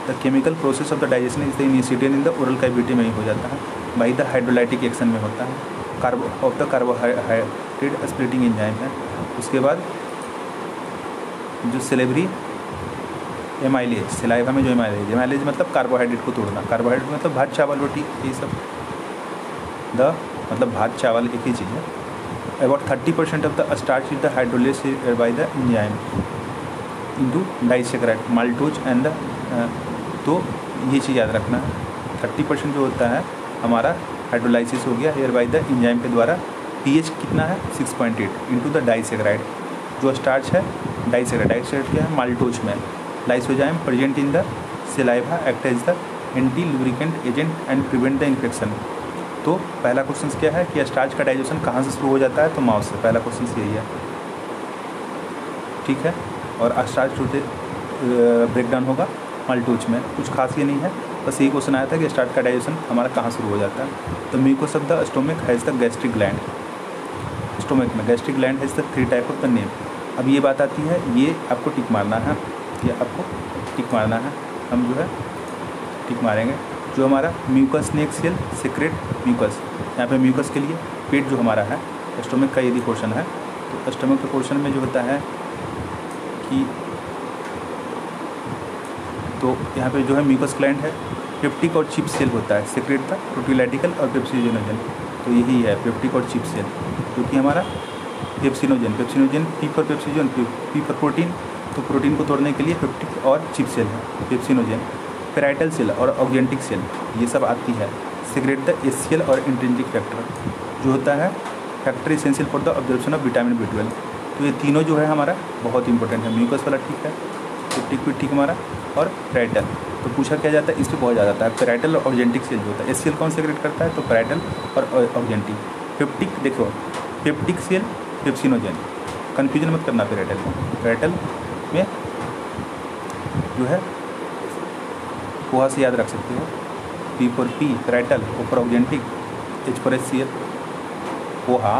The chemical process of the digestion is the initiated in the oral cavity में ही हो जाता है, बाई द हाइड्रोलाइटिक एक्शन में होता है। कार्बोहाइड्रेट स्प्लिटिंग एंजाइम है। उसके बाद जो सिलेवरी एमाइलेज, सिलाइवा में जो एमाइलेज मतलब कार्बोहाइड्रेट को तोड़ना। कार्बोहाइड्रेट मतलब भात चावल रोटी ये सब, द मतलब भात चावल एक ही चीज़ है। About 30% of the starch is the hydrolysed by the enzyme into disaccharide maltose and the, तो ये चीज़ याद रखना है। 30% जो होता है हमारा हाइड्रोलाइसिस हो गया हेयर बाय द एंजाइम के द्वारा। pH कितना है 6.8 इनटू द डाइसेक्राइड। जो स्टार्च है डाइसेक्राइड क्या है, माल्टोज में। Lysozyme present in the saliva act as the anti lubricant agent and prevent the infection. तो पहला क्वेश्चन क्या है कि स्टार्च का डाइजेशन कहाँ से शुरू हो जाता है, तो माउथ से। पहला क्वेश्चन यही है। ठीक है। और स्टार्च होते ब्रेकडाउन होगा माल्टोज में, कुछ खास ये नहीं है, बस यही क्वेश्चन आया था कि स्टार्च का डाइजेशन हमारा कहाँ शुरू हो जाता है। तो mucus of the stomach has the gastric gland. Stomach में gastric gland has the 3 type of the name. अब ये बात आती है, ये आपको टिक मारना है, ये आपको टिक मारना है। हम जो है टिक मारेंगे। जो हमारा म्यूकस नेक्सियल सीक्रेट म्यूकस, यहाँ पे म्यूकस के लिए पेट जो हमारा है, स्टोमक का यदि पोर्शन है तो स्टमक के पोर्शन में जो होता है कि तो यहाँ पे जो है म्यूकस ग्लैंड है, पेप्टिक और चिप सेल होता है, सेक्रेट था प्रोटीलाइटिकल और पेप्सिनोजन। तो यही है पेप्टिक और चिप सेल, जो कि हमारा pepsinogen P for pepsin, P for protein, तो प्रोटीन को तोड़ने के लिए पेप्टिक और चिप सेल है पेप्सिनोजन। पेराइटल सेल और ऑर्गेनिक सेल ये सब आती है। सेक्रेट द एसियल और इंट्रिंसिक फैक्टर, जो होता है factor essential for the observation of vitamin B12। तो ये तीनों जो है हमारा बहुत इंपॉर्टेंट है। म्यूकस वाला ठीक है, पेप्टिक भी ठीक हमारा, और पेराइटल तो पूछा क्या जाता है, इस पर बहुत ज़्यादा आता है। पेराइटल और ऑर्गेनिक सेल जो होता है, एसियल कौन सेक्रेट करता है, तो पेराइटल और ऑर्गेनिक। पेप्टिक देखो, पेप्टिक सेल पेप्सिनोजन, कन्फ्यूजन मत करना पेराइटल में। पेराइटल में जो है पोहा से याद रख सकते हो, P for P parietal, O for organic, H for HCl, poha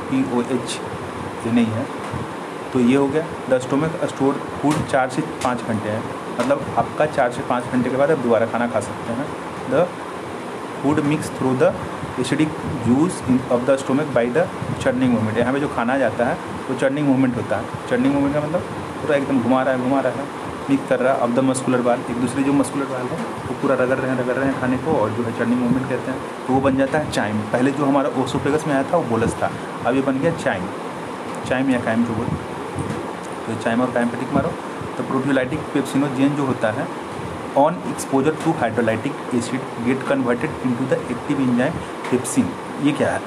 POH ये नहीं है। तो ये हो गया। द स्टोमक स्टोर फूड 4 से 5 घंटे है, मतलब आपका 4 से 5 घंटे के बाद आप दोबारा खाना खा सकते हैं। The food mix through the acidic juice of the stomach by the churning movement. यहाँ पे जो खाना जाता है वो चर्निंग मूवमेंट होता है। चर्निंग मूवमेंट का मतलब पूरा एकदम घुमा रहा है, मिक्स कर रहा है। ऑफ द मस्कुलर बाल, एक दूसरे जो मस्कुलर बाल है वो पूरा रगड़ रहे हैं खाने को, और जो है चर्निंग मूवमेंट कहते हैं। तो वो बन जाता है चाइम। पहले जो हमारा ओसोफेगस में आया था वो बोलस था, अब ये बन गया चाइम या काइम जो बोल। तो चाइम और काइम पे टिक मारो। तो प्रोटीलाइटिक पेप्सिनोजेन जो होता है on exposure to hydrolytic acid get converted into the active enzyme pepsin. ये क्या है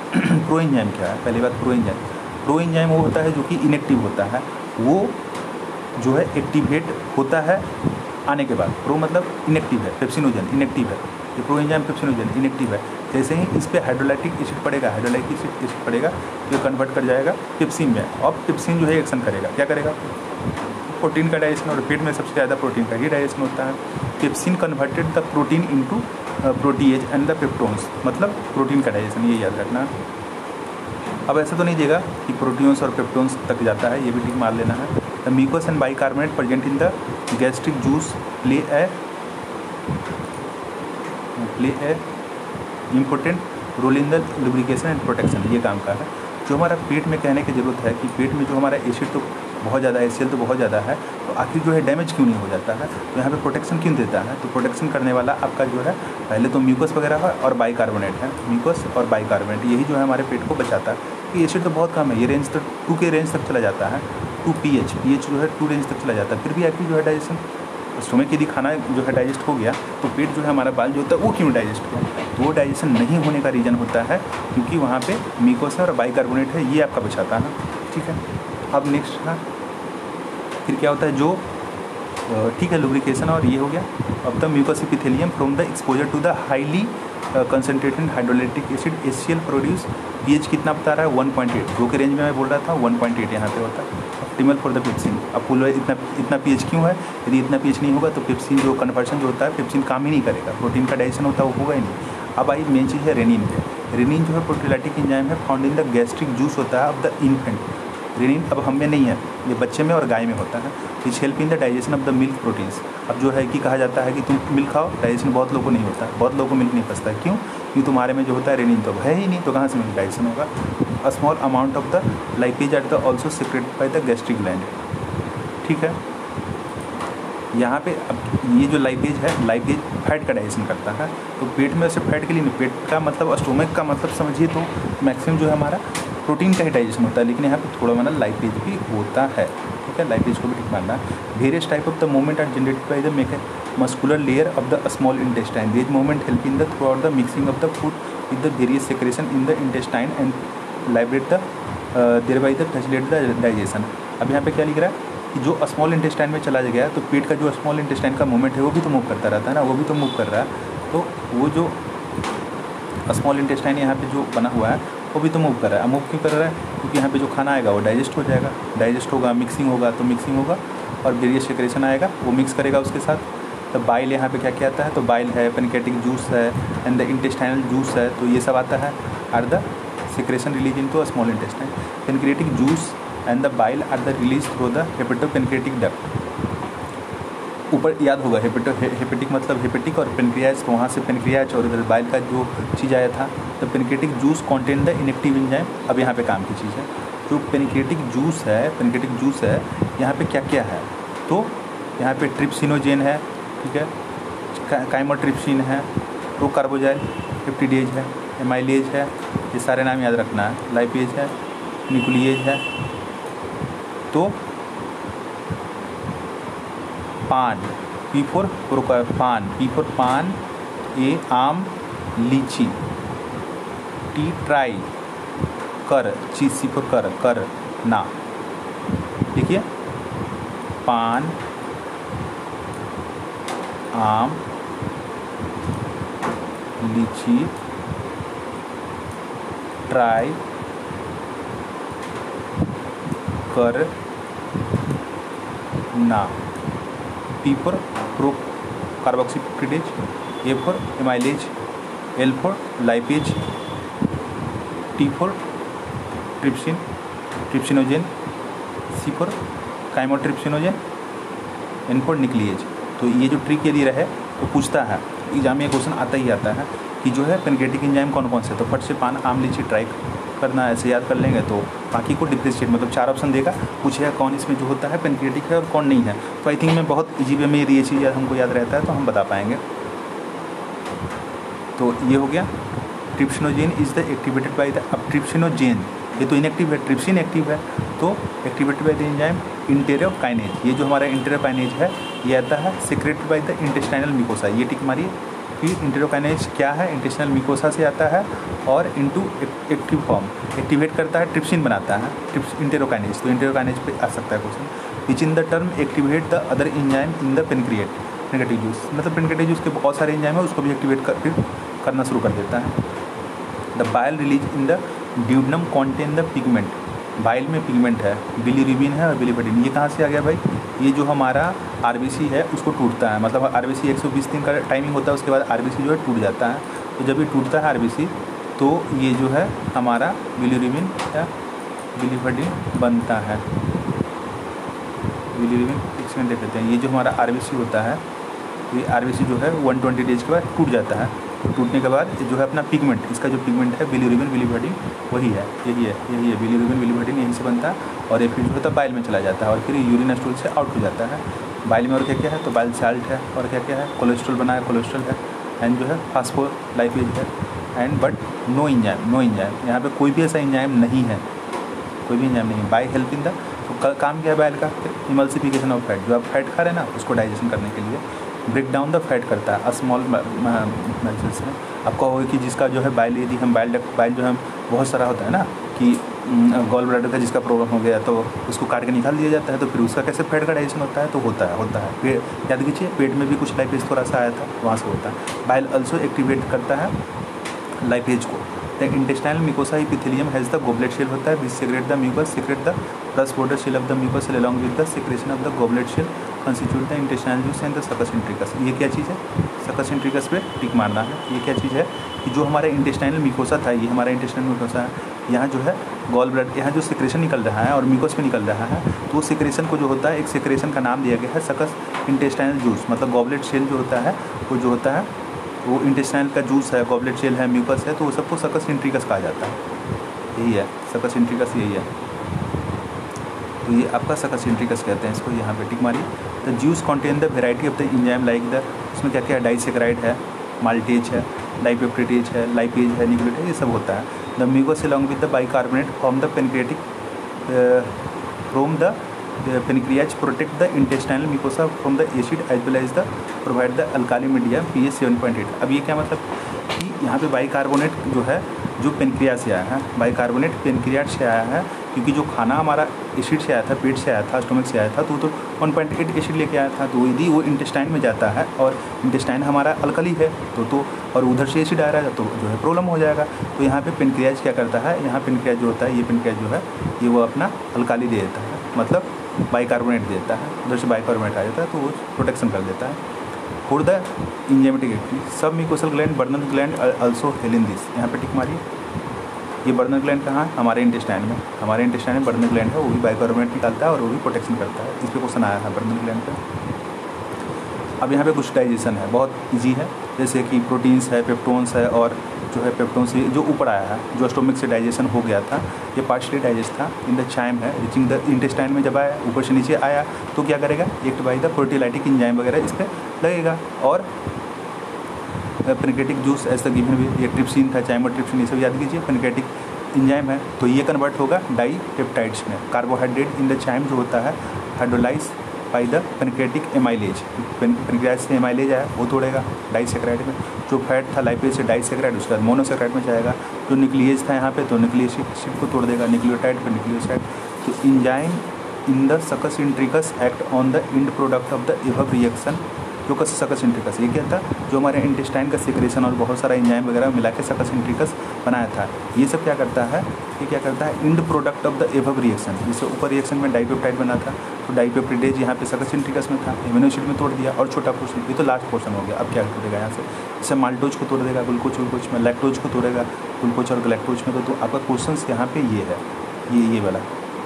प्रो एंजाइम क्या है, पहली बात प्रो एंजाइम वो होता है जो कि इनएक्टिव होता है, वो जो है एक्टिवेट होता है आने के बाद। प्रो मतलब इनएक्टिव है, पेप्सिनोजन इनएक्टिव है, ये प्रो एंजाइम पेप्सिनोजन इनएक्टिव है। जैसे ही इस पर हाइड्रोलाइटिक एसिड पड़ेगा, पड़ेगा तो कन्वर्ट कर जाएगा पेप्सिन में, और पेप्सिन जो है एक्शन करेगा, क्या करेगा, प्रोटीन का डाइजेशन, और पेट में सबसे ज़्यादा प्रोटीन का ही डाइजेशन होता है। Pepsin converted the protein into protease and the peptones, मतलब प्रोटीन का डाइजेशन, ये याद रखना। अब ऐसा तो नहीं देगा कि प्रोटीन्स और पेप्टोन्स तक जाता है, ये भी ठीक मार लेना है। The mucus and bicarbonate present in the gastric juice play a important role in the lubrication and protection. ये काम का है। जो हमारा पेट में कहने की ज़रूरत है कि पेट में जो हमारा एसिड तो बहुत ज़्यादा है, HCl तो बहुत ज़्यादा है, तो आखिर जो है डैमेज क्यों नहीं हो जाता है, तो यहाँ पे प्रोटेक्शन क्यों देता है। तो प्रोटेक्शन करने वाला आपका जो है पहले तो म्यूकस वगैरह है और बाइकार्बोनेट है। म्यूकस और बाइकार्बोनेट यही जो है हमारे पेट को बचाता है, कि एसिड तो बहुत कम है, ये रेंज तो 2 के रेंज तक चला जाता है, 2 pH जो है 2 रेंज तक चला जाता है। फिर भी आखिर जो है डाइजेशन, स्टोमक यदि खाना जो है डाइजेस्ट हो गया तो पेट जो है हमारा बाल जो होता है वो क्यों डाइजेस्ट हुआ, तो वो डाइजेशन नहीं होने का रीज़न होता है क्योंकि वहाँ पे म्यूकस और बाइकार्बोनेट है, ये आपका बचाता है। ठीक है, अब नेक्स्ट है फिर क्या होता है जो ठीक है लुब्रिकेशन, और ये हो गया। अब the mucus epithelium from the exposure to the highly concentrated hydrolytic acid HCl produce. pH कितना बता रहा है 1.8, 2 के रेंज में मैं बोल रहा था 1.8 यहाँ पे होता है। Optimal for the pepsin. अब पुल इतना pH क्यों है, यदि इतना pH नहीं होगा तो पेप्सिन जो कन्वर्शन जो होता है पेप्सिन काम ही नहीं करेगा, प्रोटीन का डाइजेशन होता है वो होगा ही नहीं। अब आई मेन चीज़ है रेनिन पे। रेनिन जो है प्रोटीलाइटिक एंजाइम है found in the gastric juice होता है ऑफ द इन्फेंट। रेनिन अब हम में नहीं है, ये बच्चे में और गाय में होता है। विच help in the digestion of the milk proteins. अब जो है कि कहा जाता है कि तुम मिल्क खाओ, डाइजेशन बहुत लोगों को नहीं होता है, बहुत लोगों को मिल्क नहीं पचता है। क्यों, क्योंकि तुम्हारे में जो होता है रेनिन तो है ही नहीं, तो कहाँ से मिल्क डाइजेशन होगा। A small amount of the lipase at the also secreted by the gastric gland. ठीक है, यहाँ पे अब ये जो लाइपेज है, लाइपेज फैट का डाइजेशन करता है, तो पेट में से फैट के लिए नहीं, पेट का मतलब स्टोमक का मतलब समझिए तो मैक्सिमम जो है हमारा प्रोटीन का ही डाइजेशन होता है, लेकिन यहाँ पे थोड़ा माना लाइपेज भी होता है। ठीक है, लाइपेज को भी ठीक मानना। Various type of the movement are generated by the muscular layer of the small intestine. This movement help in the throughout the mixing of the food with the various secretion in the intestine and liberate the thereby the facilitate the digestion. अब यहाँ पे क्या लिख रहा है कि जो small intestine में चला गया तो पेट का जो स्मॉल इंटेस्टाइन का मूवमेंट है वो भी तो मूव करता रहता है ना, वो भी तो मूव कर रहा है। तो वो जो स्मॉल इंटेस्टाइन यहाँ पे जो बना हुआ है वो भी तो मूव कर रहा है। मूव क्यों कर रहा है, क्योंकि यहाँ पे जो खाना आएगा वो डाइजेस्ट हो जाएगा, डाइजेस्ट होगा, मिक्सिंग होगा तो मिक्सिंग होगा, और वेरियस सेक्रेशन आएगा वो मिक्स करेगा उसके साथ। तो बाइल यहाँ पे क्या क्या आता है, तो बाइल है, पेनक्रेटिक जूस है एंड द इंटेस्टाइनल जूस है, तो ये सब आता है। Are the secretion release in to small intestine. Pancreatic juice and the bile are the release through the hepatopancreatic duct. ऊपर याद होगा हेपेटिक मतलब हेपेटिक और पेनक्रियाज, तो वहाँ से पेनक्रियाज और इधर बाइल का जो चीज़ आया था। तो pancreatic juice contain the inactive enzyme. अब यहाँ पे काम की चीज़ है, जो पेनक्रियाटिक जूस है यहाँ पे क्या क्या है, तो यहाँ पे ट्रिप्सिनोजेन है, ठीक है, काइमोट्रिप्सिन है, प्रोकार्बोजाइल, पेप्टिडेज है, एमाइलेज है, ये सारे नाम याद रखना है, लाइपेज है, न्यूक्लिएज है। तो पान, पी फॉर पान, ए आम, लीची, टी ट्राई, कर, ची सी फॉर कर ना। देखिए पान, आम, लीची, ट्राई, कर ना। P for procarboxypeptidase, A for amylase, L for lipase, T for trypsinogen, C for chymotrypsinogen, N for nuclease. तो ये जो ट्रिक यदि रहे तो पूछता है एग्जाम में क्वेश्चन आता ही आता है कि जो है पेनक्रियाटिक एंजाइम कौन कौन से, तो फट से पान, आम, लीची, ट्राई करना, ऐसे याद कर लेंगे तो बाकी को डिफ्रेंशिएट, मतलब 4 ऑप्शन देगा, पूछेगा कौन इसमें जो होता है पेनक्रियाटिक है और कौन नहीं है। तो आई थिंक में बहुत इजी वे में यदि ये चीज़ हमको याद रहता है तो हम बता पाएंगे। तो ये हो गया trypsinogen is the activated by the, अब ट्रिप्सिनोजेन ये तो इनएक्टिव है, ट्रिप्सिन एक्टिव है, तो activated by the enzyme enterokinase. ये जो हमारा इंटेरोकाइनेज है ये आता है secreted by the intestinal mucosa, ये टिक मारिए। फिर इंटेरोकाइनेज क्या है, इंटेस्टाइनल म्यूकोसा से आता है और इनटू एक्टिव फॉर्म एक्टिवेट करता है, ट्रिप्सिन बनाता है, इंटेरोकाइनेज। तो इंटेरोकाइनेज पे आ सकता है question. Which in the term activate the other enzyme in the pancreatic juice, मतलब पेनक्रियाटिक जूस के बहुत सारे एंजाइम है, उसको भी एक्टिवेट करना शुरू कर देता है। The bile release in the duodenum contain the pigment, bile में पिगमेंट है, बिलीरुबिन है और बिलीवर्डिन। ये कहाँ से आ गया भाई, ये जो हमारा आरबीसी है उसको टूटता है, मतलब आरबीसी 120 दिन का टाइमिंग होता है, उसके बाद आरबीसी जो है टूट जाता है। तो जब ये टूटता है आरबीसी तो ये जो है हमारा बिलीरुबिन या बिलीवर्डिन बनता है। बिलीरुबिन एक सेकंड देख लेते हैं। ये जो हमारा आरबीसी होता है, ये आरबीसी जो है 120 डेज के बाद टूट जाता है। तो टूटने के बाद जो है अपना पिगमेंट, इसका जो पिगमेंट है बिलीरुबिन बिलीवर्डिन वही है, यही है बिलीरुबिन बिलीवर्डिन, यहीं से बनता है और ये फिर जो होता है बाइल में चला जाता है और फिर यूरिन स्टूल से आउट हो जाता है। बाइल में और क्या क्या है, तो बाइल साल्ट है और क्या क्या है, कोलेस्ट्रॉल बना है, कोलेस्ट्रॉल है, एंड जो है फास्फोलाइपेज है, एंड बट नो एंजाइम यहाँ पे कोई भी ऐसा एंजाइम नहीं है, कोई भी एंजाइम नहीं है। बाई हेल्प इन द, तो काम क्या है बाइल का, इमल्सिफिकेशन ऑफ फैट, जो आप फैट खा रहे हैं ना उसको डाइजेशन करने के लिए ब्रेक डाउन द फैट करता है स्मॉल मसल्स में। आपको होगा कि जिसका जो है बाइल, यदि हम बाइल जो है बहुत सारा होता है ना कि गॉल ब्लैडर का जिसका प्रॉब्लम हो गया तो उसको काट के निकाल दिया जाता है, तो फिर उसका कैसे फैट का डाइजेशन होता है, तो होता है पेट, याद कीजिए पेट में भी कुछ लाइपेज थोड़ा सा आया था, वहाँ से होता है। बाइल ऑल्सो एक्टिवेट करता है लाइपेज को। The intestinal mucosa epithelium has the goblet cell होता है, which secrete the mucus, secrete the brush border cell of the mucus along with the secretion of the goblet cell constitute the intestinal juice and the succus entericus. ये क्या चीज़ है, सकस इंट्रिकस पे टिक मारना है। ये क्या चीज़ है कि जो हमारा इंटेस्टाइनल म्यूकोसा था, ये हमारा इंटेस्टाइनल म्यूकोसा है, यहाँ जो है गॉल ब्लैडर, यहाँ जो सेक्रेशन निकल रहा है और म्यूकस में निकल रहा है, तो उस सेक्रेशन को जो होता है, एक सेक्रेशन का नाम दिया गया है सकस इंटेस्टाइनल जूस, मतलब गॉबलेट शेल जो होता है वो जो होता है वो इंटेस्टाइनल का जूस है, गॉबलेट शेल है, म्यूकस है, तो वो सबको सकस इंट्रिकस कहा जाता है। यही है सकस इंट्रिकस, यही है। तो ये आपका सकस इंट्रिकस कहते हैं इसको, यहाँ पे टिक मारिए। The juice contain the variety of the enzyme like the, इसमें क्या क्या है, डाइसेक्राइड है, माल्टेज है, डाइपेप्टिडेज है, लाइपेज है, न्यूक्लियोटाइड, ये सब होता है। The mucus along with the bicarbonate from the pancreatic pancreas protect the intestinal mucosa from the acid as well as the provide the alkali medium pH 7.8। अब ये क्या मतलब कि यहाँ पे बाइकार्बोनेट जो है जो पेनक्रियाज से आया है, बाइकार्बोनेट पेनक्रियाज से आया है, क्योंकि जो खाना हमारा एसिड से आया था, पेट से आया था, स्टोमक से आया था, तो 1.8 एसिड लेके आया था, तो यदि वो इंटेस्टाइन में जाता है और इंटेस्टाइन हमारा अल्कली है तो और उधर से एसिड आ रहा है तो जो है प्रॉब्लम हो जाएगा। तो यहाँ पे पेनक्रियाज क्या करता है, यहाँ पेनक्रियाज जो होता है, ये पेनक्रियाज जो है ये वो अपना अल्कली दे देता है, मतलब बाइकार्बोनेट देता है, उधर से बाइकार्बोनेट आ जाता है तो वो प्रोटेक्शन कर देता है। For the enzymatic activity submucosal gland Brunner gland also help in this, यहाँ पे टिक मारिए। ये बर्नल ग्लैंड कहाँ है, हमारे इंटेस्टाइन में, हमारे इंटेस्टाइन में बर्नल ग्लैंड है, वो भी बाइकार्बोनेट निकालता है और वो भी प्रोटेक्शन करता है। इस पर क्वेश्चन आया है बर्नल ग्लैंड पे। अब यहाँ पे कुछ डाइजेशन है, बहुत ईजी है। जैसे कि प्रोटीन्स है, पेप्टोन्स है, और जो है पेप्टोन से जो ऊपर आया है, जो स्टोमिक से डाइजेशन हो गया था, ये पार्शली डाइजेस्ट था इन द चाइम है, रीचिंग द इंटेस्टाइन में जब आया, ऊपर से नीचे आया तो क्या करेगा, act by the proteolytic enzyme वगैरह इस पर लगेगा। और पेनक्रेटिक जूस ऐसा गिवन भी, ये ट्रिप्सिन था, चाइमोट्रिप्सिन, ये सब याद कीजिए, पेनक्रेटिक एंजाइम है, तो ये कन्वर्ट होगा डाईपेप्टाइड्स में। कार्बोहाइड्रेट इन द चाइम जो होता है hydrolyse by the pancreatic amylase, pancreas से एमाइलेज आया वो तोड़ेगा डाइसेक्राइड में। जो फैट था लाइपेज से डाइसेक्राइड, उसके बाद मोनोसेक्राइड में जाएगा। जो न्यूक्लियस था यहाँ पे तो न्यूक्लियोसाइड को तोड़ देगा, न्यूक्लियोटाइड पर न्यूक्लियोसाइड। तो enzyme in the succus entericus act on the end product of the above reaction. जो सकस इंट्रिकस ये क्या था, जो हमारे इंटेस्टाइन का सिक्रेशन और बहुत सारा एंजाइम वगैरह मिला के सकस इंट्रिकस बनाया था। ये सब क्या करता है, ये क्या करता है, and product of the above reaction. जैसे ऊपर रिएक्शन में डाइपेप्टाइड बना था, तो डाइपेप्टिडेज यहाँ पे सकस इंट्रिकस में था, एमिनो एसिड में तोड़ दिया, और छोटा पोर्शन, ये तो लास्ट पोर्शन हो गया। अब क्या तोड़ेगा यहाँ से, जैसे माल्टोज को तोड़ देगा ग्लूकोज ग्लूकोज में, लैक्टोज को तोड़ेगा ग्लूकोज और ग्लैक्टोज में। तो आपका क्वेश्चन यहाँ पे ये है, ये वाला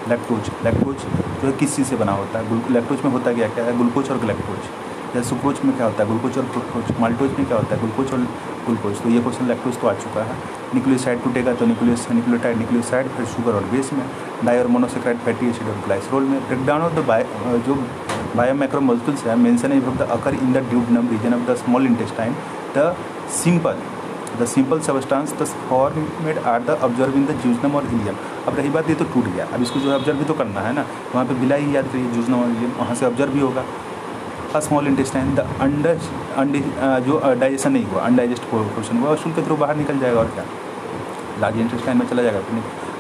लैक्टोज। लैक्टोज जो है किस चीज़ से बना होता है, लैक्टोज में होता क्या है, ग्लूकोज और ग्लैक्टोज। जैसे सुक्रोज में क्या होता है, ग्लूकोज और फ्रुक्टोज। माल्टोज में क्या होता है, ग्लूकोज और ग्लूकोज। तो ये क्वेश्चन लैक्टोज तो आ चुका है। न्यूक्लियोसाइड टूटेगा तो न्यूक्लियोटाइड न्यूक्लियोसाइड, फिर शुगर और बेस में, डाई और मोनोसेक्राइड फैटी एसिड और ग्लाइसरोल में। ब्रेकडाउन ऑफ द जो बायोमैक्रोमोलेक्यूल्स है mention above the occur in the duodenum region of the small intestine. The simple substance the formed are the absorb in the jejunum और ileum. अब रही बात, ये तो टूट गया, अब इसको जो है ऑब्जर्व भी तो करना है ना, वहाँ पे बिला ही याद करिए, जूजनम और इलियम, वहाँ से ऑब्जर्व भी होगा। स्मॉल इंटेस्टाइन द जो डाइजेशन नहीं हुआ, अनडाइजेस्ट पोर्शन हुआ, स्टूल के थ्रू बाहर निकल जाएगा, और क्या लार्ज इंटेस्टाइन में चला जाएगा।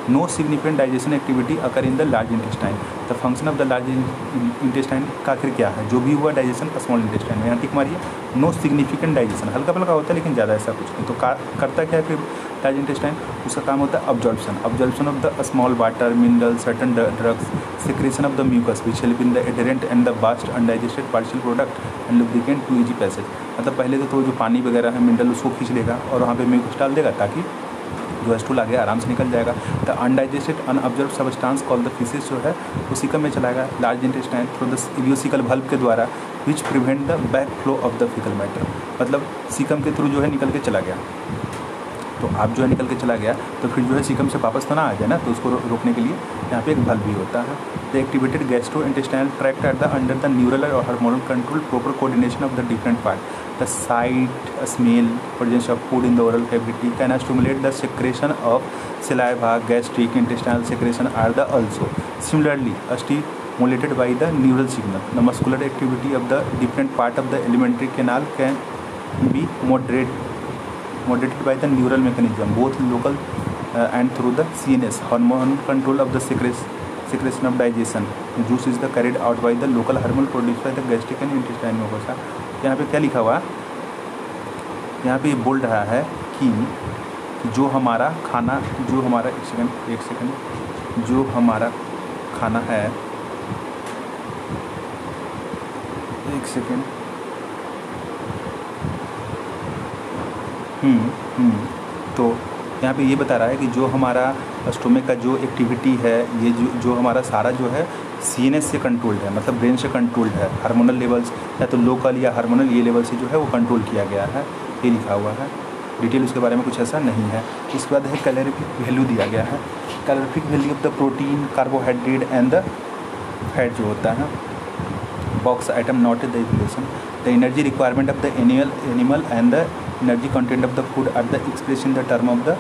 No significant digestion activity occur in the large intestine. The function of the large intestine का आखिर क्या है, जो भी हुआ डाइजेशन स्मॉल इंटेस्टाइन में, यहाँ टिक मारिए। नो सिग्निफिकेंट डाइजेशन, हल्का फल्का होता है लेकिन ज़्यादा ऐसा कुछ नहीं। तो करता क्या है फिर लार्ज इंटेस्टाइन, उसका काम होता है absorption of the small water, mineral, certain drugs, secretion of the mucus which help in the adherent and the waste undigested partial product and lubricant to easy passage. मतलब पहले तो जो पानी वगैरह है मिनरल उसको खींच लेगा और वहाँ पे म्यूकस डाल देगा, ताकि जो स्टूल आगे आराम से निकल जाएगा। The undigested unobserved substance call the faeces जो है वो सीकम में चलाएगा large intestine through the ileocaecal bulb के द्वारा, which prevent the back flow of the faecal matter. मतलब सीकम के थ्रू जो है निकल के चला गया, तो आप जो है निकल के चला गया तो फिर जो है सीकम से वापस तो ना आ जाए ना, तो उसको रोकने के लिए यहाँ पे एक बल्ब भी होता है। The activated gastro intestinal tract at the under the neural और hormonal control proper coordination of the different part. The sight, smell, presence of food in the oral cavity can stimulate the secretion of saliva, gastric, intestinal secretion are the also similarly stimulated by the neural signal. The muscular activity of the different part of the alimentary canal can be moderated by the neural mechanism, both local and through the CNS. Hormone control of the secretion of digestion. Juice is the carried out by the local hormone produced by the gastric and intestinal mucosa. यहाँ पे क्या लिखा हुआ, यहाँ पे बोल रहा है कि जो हमारा खाना, जो हमारा एक सेकंड जो हमारा खाना है, एक सेकंड, तो यहाँ पे ये बता रहा है कि जो हमारा स्टोमक का जो एक्टिविटी है, ये जो हमारा सारा जो है सीएनएस से कंट्रोल्ड है, मतलब ब्रेन से कंट्रोल्ड है। हार्मोनल लेवल्स या तो लोकल या हार्मोनल ये लेवल से जो है वो कंट्रोल किया गया है, ये लिखा हुआ है। डिटेल उसके बारे में कुछ ऐसा नहीं है। उसके बाद है कैलोरीफिक वैल्यू दिया गया है, calorific value of the protein, carbohydrate and the fat जो होता है। Box item not the equation. The energy requirement of the animal and the energy content of the food are the express in the term of the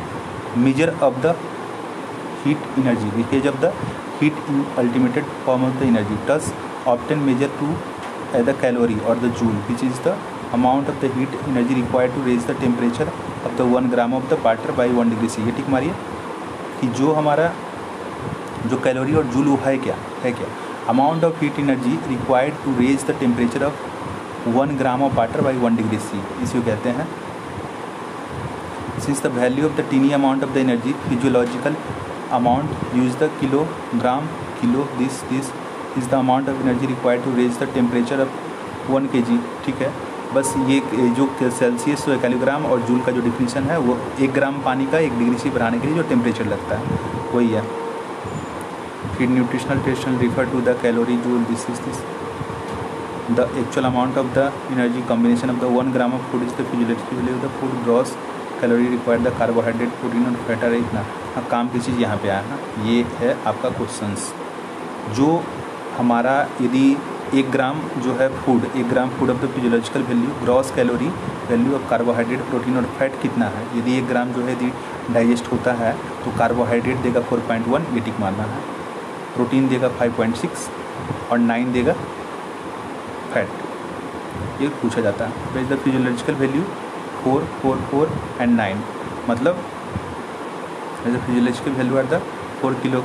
measure of the heat energy, leakage of the heat in ultimate form of the energy, thus often measured to the calorie or the joule, which is the amount of the heat energy required to raise the temperature of the 1 gram of the butter by 1 degree C। ये tick मारिए कि जो हमारा जो calorie और joule है क्या, amount of heat energy required to raise the temperature of 1 gram of water by 1 degree C, इसे कहते हैं। Since the value of the tiny amount of the energy physiological amount use the kilogram kilo this is the amount of energy required to raise the temperature of 1 kg। ठीक है, बस ये जो Celsius कैलोग्राम और joule का जो definition है वो 1 ग्राम पानी का 1 डिग्री से बढ़ाने के लिए जो टेम्परेचर लगता है वही है। फिर nutritional test refer to the calorie joule, this the actual amount of the energy combination of the 1 gram of food is the physiological value of the food gross calorie required the carbohydrate protein और fat है इतना। हाँ, काम की चीज़ यहाँ पे आया ना, ये है आपका क्वेश्चंस। जो हमारा यदि 1 ग्राम जो है food, 1 gram food of the physiological value, gross calorie value of carbohydrate protein और फैट कितना है। यदि 1 ग्राम जो है यदि डाइजेस्ट होता है तो कार्बोहाइड्रेट देगा 4.1, ये टिक मारना है। प्रोटीन देगा 5.6 और 9 देगा फैट, ये पूछा जाता है। Whereas the physiological value 4, 4, 4 and 9, मतलब whereas the physiological value are the 4 kilo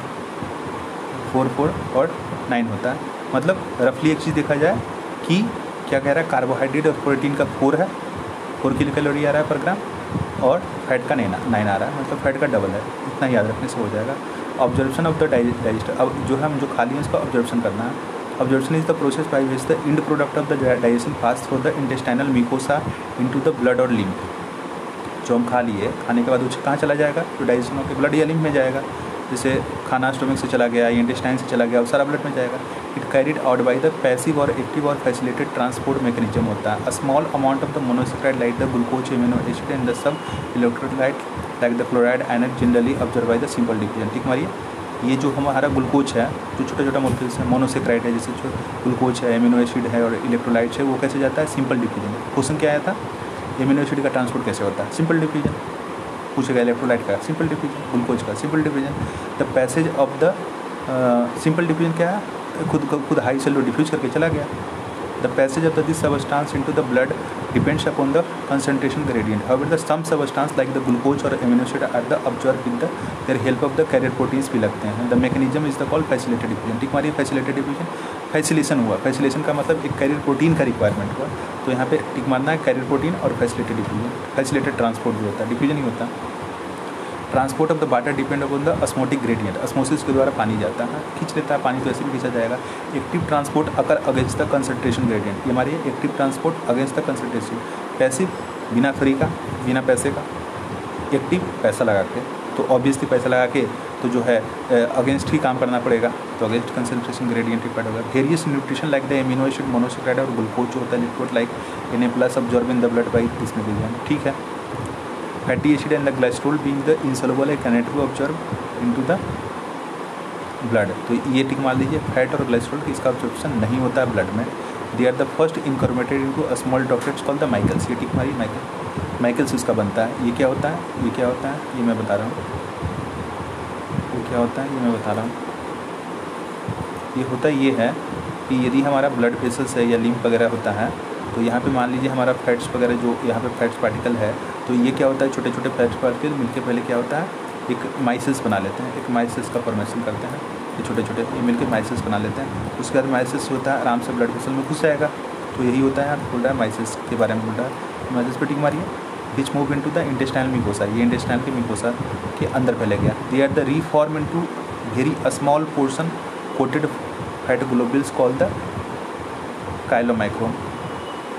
4, 4 और 9 होता है। मतलब रफली एक चीज़ देखा जाए कि क्या कह रहा है, कार्बोहाइड्रेट और प्रोटीन का 4 है, 4 किलो कैलोरी आ रहा है पर ग्राम, और फैट का 9 आ रहा है, मतलब फैट का डबल है। इतना याद रखने से हो जाएगा। ऑब्जर्वेशन ऑफ द डाइजेस्टर, अब जो है हम जो खा लिए उसका ऑब्जर्वेशन करना है। Observation is the process by which the end product of the digestion pass through the intestinal mucosa into the blood और लिम्फ। जो हम खा लिए, खाने के बाद वो कहाँ चला जाएगा, जो डाइजेशन होकर ब्लड या लिम्फ में जाएगा। जैसे खाना स्टोमक से चला गया या इंटेस्टाइन से चला गया, वो सारा ब्लड में जाएगा। It carried out by the passive और एक्टिव और फैसिलिटेड ट्रांसपोर्ट मैकेनिज्म होता है। A small amount of the monosaccharide like the glucose, amino acid and the sub electrolyte like the chloride ion generally observe by the simple diffusion. ठीक मारिए, ये जो हमारा glucose है, जो छोटा छोटा मोलिक्यूल्स है, मोनोसेक्राइड है, जैसे जो ग्लूकोज है, एमिनो एसिड है और इलेक्ट्रोलाइट्स है, वो कैसे जाता है, सिंपल डिफ्यूजन। क्वेश्चन क्या आया था, एमिनो एसिड का ट्रांसपोर्ट कैसे होता है, सिंपल डिफ्यूजन पूछेगा। इलेक्ट्रोलाइट का सिंपल डिफ्यूजन, ग्लूकोज का simple diffusion. The passage of the simple diffusion क्या है, खुद हाई से लो डिफ्यूज करके चला गया। The passage of this substance into the blood depends upon the concentration gradient. However the some substance like the glucose और amino acid are the absorb with the their help of the carrier proteins भी लगते हैं। The mechanism is the called facilitated diffusion. ठीक मारिए, facilitated diffusion, facilitation हुआ। Facilitation का मतलब एक कैरियर प्रोटीन का रिक्वायरमेंट हुआ, तो यहाँ पे टिक मारना है कैरियर प्रोटीन और फैसिलिटेड डिफ्यूजन। फैसिलिटेड ट्रांसपोर्ट भी होता है, डिफ्यूजन ही होता है। Transport of the water depend upon the osmotic gradient. Osmosis के द्वारा पानी जाता है, खींच लेता है पानी, तो ऐसे भी खींचा जाएगा। एक्टिव ट्रांसपोर्ट अगर अगेंस्ट द कंसंट्रेशन ग्रेडियंट, ये हमारी active transport against the concentration. Passive बिना फ्री का, बिना पैसे का। एक्टिव पैसा लगा के, तो ऑब्वियसली पैसा लगा के तो जो है अगेंस्ट ही काम करना पड़ेगा, तो अगेंस्ट कंसंट्रेशन ग्रेडियंट डिपेंड होगा। Various nutrition like the amino acid, monosaccharide और ग्लूकोज जो होता है liquid like Na+ absorb in the blood by this mechanism. ठीक है। Fatty acid and the glycerol being the insoluble and cannot be observe into the blood, तो ये टिक मार लीजिए। फैट और ग्लाइस्ट्रोल की इसका ऑब्जर्वेशन नहीं होता है ब्लड में। They are the first incorporated into a small droplets called the micelles. ये टिक मारिए, माइकल्स इसका बनता है। ये क्या होता है, ये क्या होता है, ये मैं बता रहा हूँ। ये क्या होता है, ये मैं बता रहा हूँ। ये होता ये है कि यदि हमारा ब्लड वेसल्स है या लिम्फ वगैरह होता है, तो यहाँ पे मान लीजिए हमारा फैट्स वगैरह जो यहाँ पे फैट्स पार्टिकल है, तो ये क्या होता है, छोटे छोटे फैट्स पार्टिकल मिलके पहले क्या होता है, एक माइसेस बना लेते हैं, एक माइसेस का फॉर्मेशन करते हैं। ये छोटे छोटे ये मिलके माइसेस बना लेते हैं। उसके बाद माइसेस होता है आराम से ब्लड वेसल में घुस जाएगा, तो यही होता है। यहाँ बोल रहा है माइसेस के बारे में बोल रहा है। माइसेस पे टिक मारिए। Which move into the intestinal mucosa, ये इंटेस्टाइनल के म्यूकोसा के अंदर फैले गया। They are the reform into very small portion coated fat globules called the chylomicron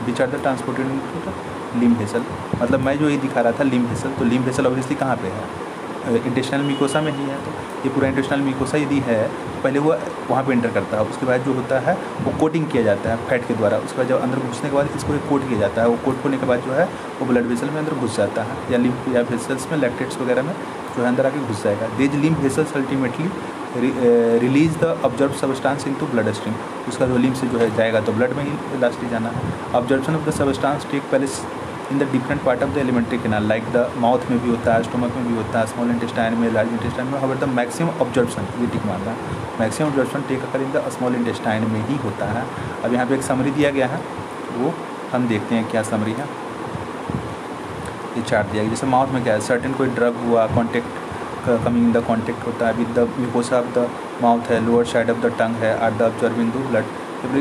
which are the transported into the lymph vessel. मतलब मैं जो ये दिखा रहा था लिम्फ वेसल, तो लिम्फ वेसल ऑब्वियसली कहाँ पे है, इंटेस्टाइनल म्यूकोसा में ही है। तो ये पूरा इंटेस्टाइनल म्यूकोसा यदि है, पहले वो वहाँ पे एंटर करता है, उसके बाद जो होता है वो कोटिंग किया जाता है फैट के द्वारा। उसके बाद जब अंदर घुसने के बाद इसको एक कोट किया जाता है। वो कोट होने के बाद जो है वो ब्लड वेसल में अंदर घुस जाता है, या लिम्फ या वेसल्स में लैक्टेट्स वगैरह में जो है अंदर आके घुस जाएगा। These lymph vessels ultimately release the observe substance into blood stream. उसका जो लिम्फ से जो है जाएगा तो ब्लड में ही लास्टली जाना है। Absorption of the substance take place in the different part of the alimentary canal, like the mouth में भी होता है, स्टोमक में भी होता है, स्मॉल इंटेस्टाइन में, लार्ज इंटेस्टाइन में। हाउएवर द मैक्सिमम ऑब्जर्वेशन, ये टिक मारना है, maximum absorption take occur in the small intestine में ही होता है। अब यहाँ पे एक समरी दिया गया है, वो हम देखते हैं क्या समरी है। ये चार्ट दिया गया, जैसे माउथ में क्या है, सर्टेन कोई ड्रग हुआ, कॉन्टेक्ट कमिंग द कॉन्टेक्ट होता है with the mucosa of the mouth है, lower side of the tongue है, are the absorb in the blood.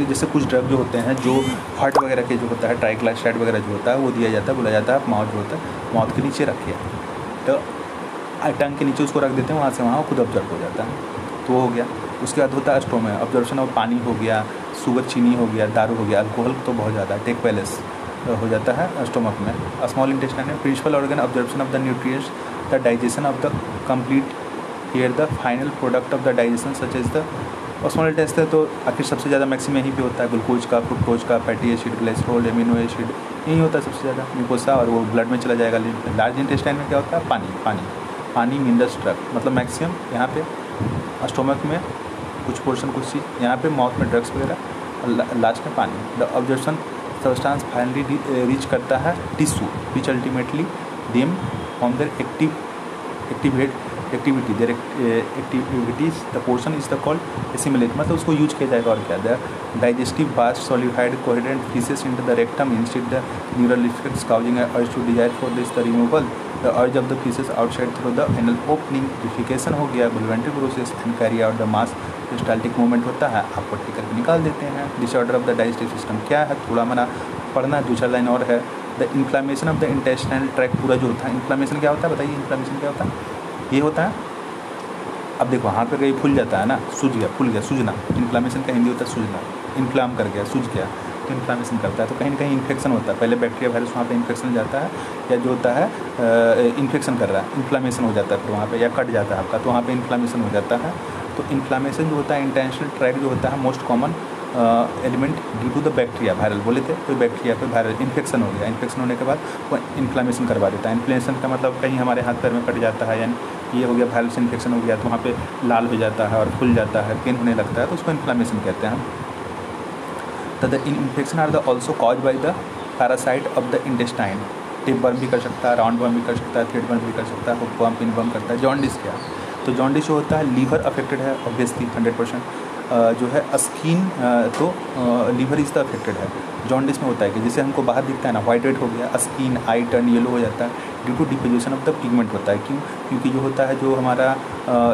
जैसे कुछ ड्रग जो होते हैं, जो हार्ट वगैरह के जो होता है, ट्राइग्लिसराइड वगैरह जो होता है, वो दिया जाता है, बोला जाता है माउथ जो होता है माउथ के नीचे रखिए, तो टंग के नीचे उसको रख देते हैं, वहाँ से वहाँ खुद ऑब्जर्व हो जाता है। तो वो हो गया। उसके बाद होता है स्टोमक, ऑब्जर्वेशन ऑफ पानी हो गया, शुगर चीनी हो गया, दारू हो गया, अल्कोहल तो बहुत ज़्यादा टेक पैलेस हो जाता है स्टोमक में। स्मॉल इंटेस्टाइन में principal organ absorption of the nutrients, the digestion of the complete here the final product of the digestion such as the osmole test है तो आखिर सबसे ज़्यादा मैक्सिमम यहीं पे होता है, ग्लूकोज का, फ्रुक्टोज का, fatty acid, glycerol, amino acid, यही होता है सबसे ज़्यादा ग्लूकोसा, और वो ब्लड में चला जाएगा। लार्ज इंटेस्टाइन में क्या होता है? पानी मीन द स्ट्रक, मतलब मैक्सिमम यहाँ पे स्टोमक में कुछ पोर्शन, कुछ चीज़, यहाँ पे माउथ में ड्रग्स वगैरह, और लास्ट में पानी। The absorption substance finally reach करता है tissue which ultimately them on their activity their activities the portion is the called assimilate, मतलब उसको यूज किया जाएगा। और क्या the digestive waste solidified coherent faeces into the rectum instead the neural effects causing urge to desire for this the removal the urge of the faeces outside through the anal opening, defecation हो गया, voluntary process and carry out the mass peristaltic movement होता है, आप पट्टी करके निकाल देते हैं। Disorder of the digestive system क्या है? थोड़ा मना पढ़ना है, 2-4 लाइन और है। The inflammation of the intestinal tract पूरा जो होता है, इन्फ्लामेशन क्या होता है बताइए? इन्फ्लामेशन क्या होता है? ये होता है, अब देखो हाथ पे कहीं फूल जाता है ना, सूज गया, फूल गया, सूजना, इन्फ्लामेशन का हिंदी होता है सूजना, इन्फ्लाम कर गया, सूज गया, तो इन्फ्लामेशन करता है। तो कहीं ना कहीं इन्फेक्शन होता है, पहले बैक्टीरिया वायरस वहाँ पे इन्फेक्शन जाता है, या जो होता है इन्फेक्शन कर रहा है, इन्फ्लामेशन हो जाता है फिर वहाँ पे, या कट जाता है आपका, तो वहाँ पे इन्फ्लामेशन हो जाता है। तो इन्फ्लामेशन जो होता है, इंटेंशनल ट्रैक जो होता है, most common element due to the bacteria, viral बोले थे, कोई बैक्टीरिया कोई वायरल इन्फेक्शन हो गया, इन्फेक्शन होने के बाद वो इन्फ्लामेशन करवा देता है। इन्फ्लेमेशन का मतलब कहीं हमारे हाथ पैर में कट जाता है, यानी ये हो गया वायरल से इन्फेक्शन हो गया, तो वहाँ पे लाल हो जाता है और फूल जाता है, पेन होने लगता है, तो उसको इन्फ्लामेशन कहते हैं। तो the infection are the also cause by the parasite of the intestine. Tapeworm भी कर सकता है, राउंड बर्म भी कर सकता है, थ्रेड बर्म भी कर सकता है, हुक बर्म, पिन बर्म करता है। जॉन्डिस क्या? तो जॉन्डिस जो होता है लीवर अफेक्टेड है ऑब्वियसली 100%, जो है स्किन, तो लीवर इज द अफेक्टेड है। जॉन्डिस में होता है कि जैसे हमको बाहर दिखता है ना, वाइट हो गया, स्किन आई टर्न येलो हो जाता है, due to deposition of the pigment होता है। क्यों? क्योंकि जो होता है, जो हमारा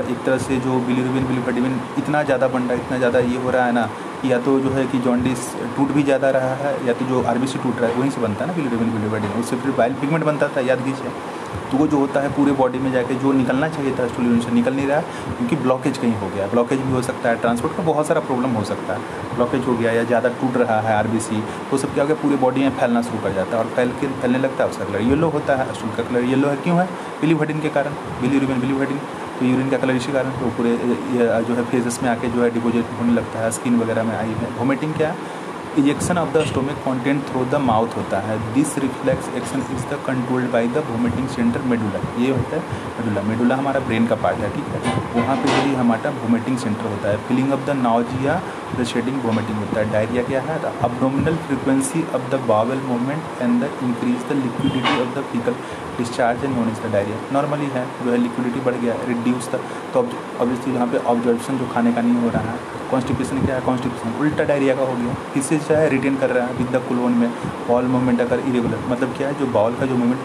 एक तरह से जो बिलिरुबिन बिलिवर्टिबिन इतना ज़्यादा बन रहा है, इतना ज़्यादा ये हो रहा है ना, या तो जो है कि जॉन्डिस टूट भी ज़्यादा रहा है, या तो जो आरबीसी टूट रहा है वहीं से बनता है ना बिलिरुबिन बिलिवर्टिबिन, उससे फिर बाइल पिगमेंट बनता था, याद कीजिए। तो वो जो होता है पूरे बॉडी में जाके जो निकलना चाहिए था स्टूल यूरिन से निकल नहीं रहा है, क्योंकि ब्लॉकेज कहीं हो गया। ब्लॉकेज भी हो सकता है, ट्रांसपोर्ट का बहुत सारा प्रॉब्लम हो सकता है, ब्लॉकेज हो गया या ज़्यादा टूट रहा है आरबीसी, वो सब क्या हो गया, पूरे बॉडी में फैलना शुरू कर जाता है, और फैलने लगता है, उसका कलर येलो होता है। स्टूल का कलर येलो है, क्यों है? बिलिवर्टिन के कारण, बिलिरुबिन बिलिवर्टिन, तो यूरिन का कलर इसी कारण वो पूरे जो है फेजेस में आके जो है डिपोजिट होने लगता है, स्किन वगैरह में आई है। वोमिटिंग क्या है? Ejection of the stomach content through the mouth होता है। This reflex action is the controlled by the vomiting centre medulla. ये होता है मेडुला, मेडुला हमारा ब्रेन का पार्ट है, ठीक है, वहाँ पे यही हमारा वोमिटिंग सेंटर होता है। Feeling of the nausea, the shedding, vomiting होता है। डायरिया क्या है? The abdominal frequency of the bowel movement and the increase the liquidity of the faecal discharge and non is the diarrhoea. Normally है जो है liquidity बढ़ गया, reduce the, तो ऑब्वियसली यहाँ पे ऑब्जर्वेशन जो खाने का नहीं हो रहा है। कॉन्स्टिपेशन क्या है? कॉन्स्टिपेशन उल्टा डायरिया का हो गया, किससे चाहे रिटेन कर रहा है विद द कोलोन में। बाउल मूवमेंट अगर इरेगुलर, मतलब क्या है, जो बाउल का जो मूवमेंट,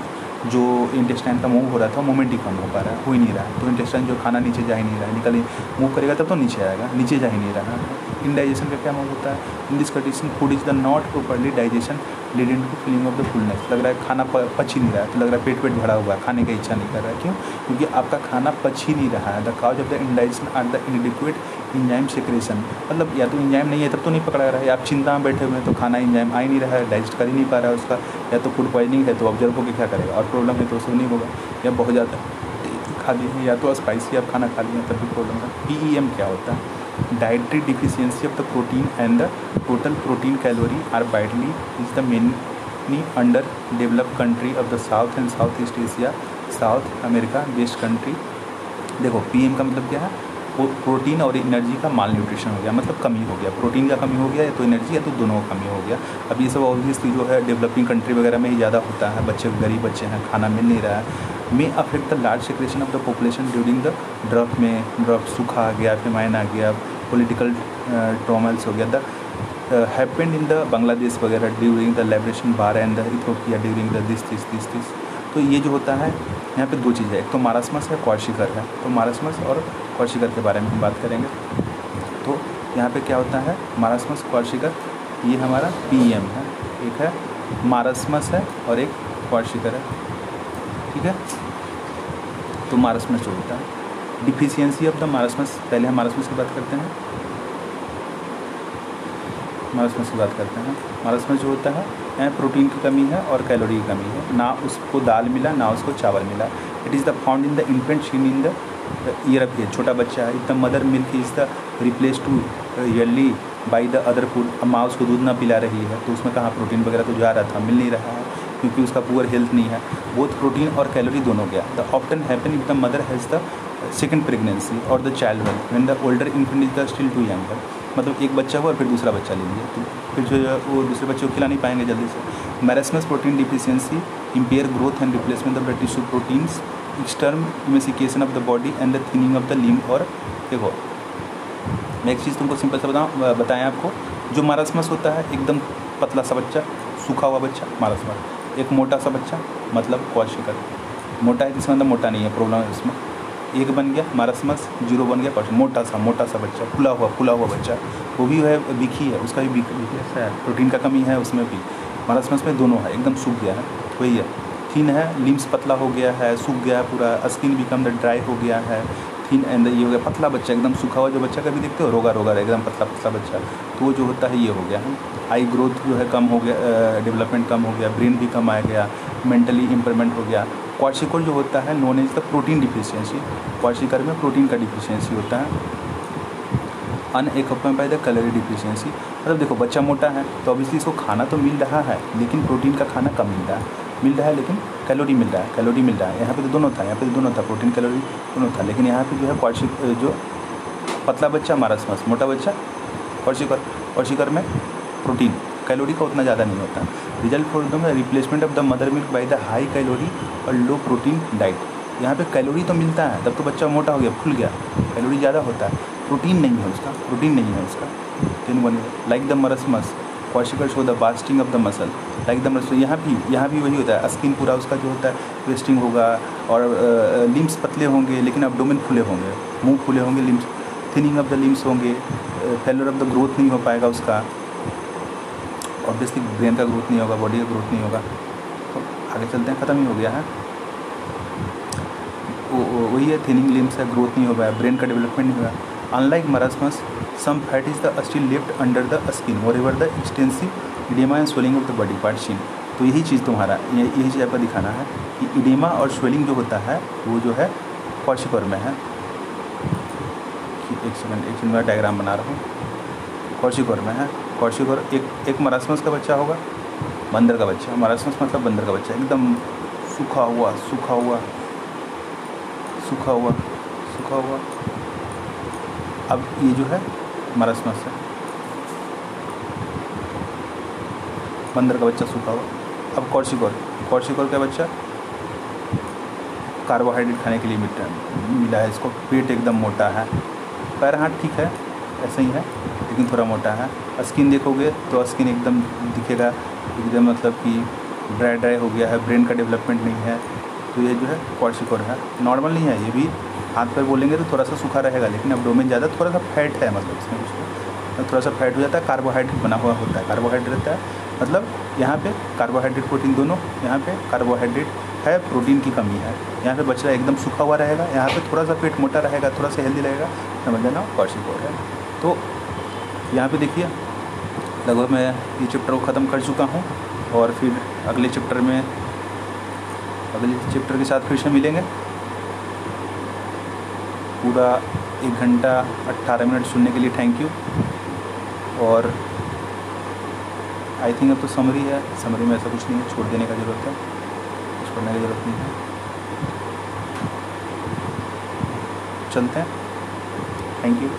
जो इंटेस्टाइन का मूव हो रहा था, मूवमेंट ही कम हो पा रहा है, हो ही नहीं रहा है। तो इंटेस्टाइन जो खाना नीचे जा ही नहीं रहा है, निकल मूव करेगा तब तो नीचे आएगा, नीचे जा ही नहीं रहा है। इनडाइजेशन का क्या मूव होता है? In this condition food is the not properly digestion leading to feeling of the fullness. लग रहा है खाना पच ही नहीं रहा है, तो लग रहा है पेट भरा हुआ है, खाने की इच्छा नहीं कर रहा है। क्यों? क्योंकि आपका खाना पच ही नहीं रहा है। The cause of the indigestion are the inadequate enzyme secretion, मतलब या तो इंजाइम नहीं है तब तो नहीं पकड़ा रहा है, आप चिंता में बैठे हुए हैं तो खाना इंजाइम आ ही नहीं रहा है, डाइजेस्ट कर ही नहीं पा रहा है उसका, या तो फूड पॉइजनिंग है तो ऑब्जर्व होकर क्या करेगा, और प्रॉब्लम है तो उसको नहीं होगा, या बहुत ज़्यादा खा लिए या तो स्पाइसी आप खाना खा लिए तब भी प्रॉब्लम है। PEM क्या होता है? Dietary deficiency of the protein and the total protein calorie are widely is the many under developed country of the South and South East Asia, South America based country. देखो PM का मतलब क्या है? Protein और energy का माल nutrition हो गया, मतलब कमी हो गया, प्रोटीन का कमी हो गया, या तो एनर्जी या तो दोनों का कमी हो गया। अब ये सब ऑब्वियसली जो है डेवलपिंग कंट्री वगैरह में ही ज़्यादा होता है, बच्चे गरीब बच्चे हैं, खाना मिल नहीं रहा है। May affect the large section of the population during the drought में, ड्रॉप सूखा आ गया, फेमाइन आ गया, पॉलिटिकल ट्रॉमल्स हो गया। The happened in the Bangladesh वगैरह during the liberation war and the Ethiopia during the this. तो ये जो होता है यहाँ पे दो चीज़ें है, एक तो मारास्मस है, क्वार्शिकर है। तो मारास्मस और क्वार्शिकर के बारे में हम बात करेंगे। तो यहाँ पे क्या होता है? मारास्मस, क्वार्शिकर, ये हमारा PEM है, एक है मारास्मस है और एक क्वार्शिकर है, ठीक है। तो मारास्मस जो होता है, डिफिशियंसी ऑफ द मारास्मस, पहले हम मारास्मस की बात करते हैं, मारास्मस की बात करते हैं। मारास्मस जो होता है प्रोटीन की कमी है और कैलोरी की कमी है, ना उसको दाल मिला ना उसको चावल मिला। It is the found in the infant seen in the year up age, छोटा बच्चा है, इतना mother milk is the replace to early by the other food. अब माँ उसको दूध ना पिला रही है तो उसमें कहाँ प्रोटीन वगैरह तो जा रहा था, मिल नहीं रहा है क्योंकि उसका पुअर हेल्थ नहीं है। बोथ प्रोटीन और कैलोरी दोनों गया। The often happen if the mother has the second pregnancy और the child weaned when the older infant is the still too younger. मतलब एक बच्चा हुआ और फिर दूसरा बच्चा ले लिया तो फिर जो है वो दूसरे बच्चे को खिला नहीं पाएंगे जल्दी से। Marasmus protein deficiency impair growth and replacement of blood tissue proteins, extreme emaciation of the body and the thinning of the limb. और देखो मैं एक चीज़ तुमको सिंपल सा बताएं आपको, जो मारास्मस होता है एकदम पतला सा बच्चा, सूखा हुआ बच्चा मारास्मस। एक मोटा सा बच्चा मतलब क्वाशिकर, मोटा है जिसमें अंदर मोटा नहीं है, प्रॉब्लम है इसमें। एक बन गया मारास्मस, जीरो बन गया क्वाशिकर। मोटा सा बच्चा, फुला हुआ बच्चा, वो भी है वीकी है, उसका भी वीक है, प्रोटीन का कमी है उसमें भी। मारास्मस में दोनों है, एकदम सूख गया है, वही है। थिन है, लिम्स पतला हो गया है, सूख गया है पूरा, स्किन बिकम द ड्राई हो गया है। थिन एंड ये हो गया पतला बच्चा, एकदम सूखा हुआ जो बच्चा कभी देखते हो, रोगा एकदम पतला बच्चा, तो वो जो होता है ये हो गया है। आई ग्रोथ जो है कम हो गया, डेवलपमेंट कम हो गया, ब्रेन भी कम आ गया, मेंटली इम्प्रूवमेंट हो गया। क्वाशिकर जो होता है known as the protein deficiency, kwashiorkor में प्रोटीन का डिफिशियंसी होता है। Unaccompanied by the calorie deficiency, मतलब देखो बच्चा मोटा है तो ऑब्वियसली इसको खाना तो मिल रहा है लेकिन प्रोटीन का खाना कम मिल रहा है लेकिन कैलोरी मिल रहा है। यहाँ पे तो दोनों था, प्रोटीन कैलोरी दोनों था, लेकिन यहाँ पे जो है जो पतला बच्चा मारास्मस, मोटा बच्चा क्वाशिकर में प्रोटीन कैलोरी का उतना ज़्यादा नहीं होता। Result for the replacement of the mother milk by the high calorie और लो प्रोटीन डाइट। यहाँ पे कैलोरी तो मिलता है, तब तो बच्चा मोटा हो गया, फूल गया, कैलोरी ज़्यादा होता है, प्रोटीन नहीं है उसका। तीन one like the marasmus kwashiorkor show the wasting of the muscle like the muscle. यहाँ भी वही होता है, स्किन पूरा उसका जो होता है वेस्टिंग होगा और लिम्स पतले होंगे लेकिन एब्डोमेन खुले होंगे, मुंह खुले होंगे, limbs thinning of the limbs होंगे, फेलर ऑफ द ग्रोथ नहीं हो पाएगा उसका, ऑब्वियसली ब्रेन का ग्रोथ नहीं होगा, बॉडी का ग्रोथ नहीं होगा। तो आगे चलते हैं, ख़त्म ही हो गया है। वही है, थिनिंग लिम्स है, ग्रोथ नहीं हो पाया, ब्रेन का डेवलपमेंट नहीं होगा। Unlike मारास्मस some fat is the still left under the skin moreover the extensive edema and swelling of the body part seen। तो यही चीज़ तुम्हारा यही चीज़ आपको दिखाना है कि इडेमा और स्वेलिंग जो होता है वो जो है क्वाशिकर में है। एक सेकंड मैं डायग्राम बना रहा हूँ। क्वाशिकर में है, क्वाशिकर एक मारास्मस का बच्चा होगा, बंदर का बच्चा, मारास्मस मतलब बंदर का बच्चा, एकदम सूखा हुआ। अब ये जो है मारास्मस है, बंदर का बच्चा सूखा हुआ। अब क्वाशिकर का बच्चा कार्बोहाइड्रेट खाने के लिए मिला है इसको, पेट एकदम मोटा है, पैर हाथ ठीक है ऐसे ही है लेकिन थोड़ा मोटा है। स्किन देखोगे तो स्किन एकदम दिखेगा, एकदम मतलब कि ड्राई हो गया है, ब्रेन का डेवलपमेंट नहीं है। तो ये जो है क्वाशिकर है, नॉर्मल नहीं है। ये भी हाथ पर बोलेंगे तो थोड़ा सा सूखा रहेगा लेकिन एब्डोमेन ज़्यादा थोड़ा सा फैट है, मतलब इसमें कुछ थोड़ा सा फैट हो जाता है, कार्बोहाइड्रेट बना हुआ होता है, कार्बोहाइड्रेट रहता है। मतलब यहाँ पे कार्बोहाइड्रेट प्रोटीन दोनों, यहाँ पे कार्बोहाइड्रेट है, प्रोटीन की कमी है। यहाँ पे बच्चा एकदम सूखा हुआ रहेगा, यहाँ पे थोड़ा सा पेट मोटा रहेगा, थोड़ा सा हेल्दी रहेगा, समझ लेना क्वाशिकर है। तो यहाँ पे देखिए लगभग मैं ये चैप्टर को ख़त्म कर चुका हूँ और फिर अगले चैप्टर के साथ फिर से मिलेंगे। पूरा 1 घंटा 18 मिनट सुनने के लिए थैंक यू। और आई थिंक अब तो समरी है, समरी में ऐसा कुछ नहीं है, छोड़ देने का ज़रूरत है, कुछ पढ़ने की ज़रूरत नहीं है। चलते हैं, थैंक यू।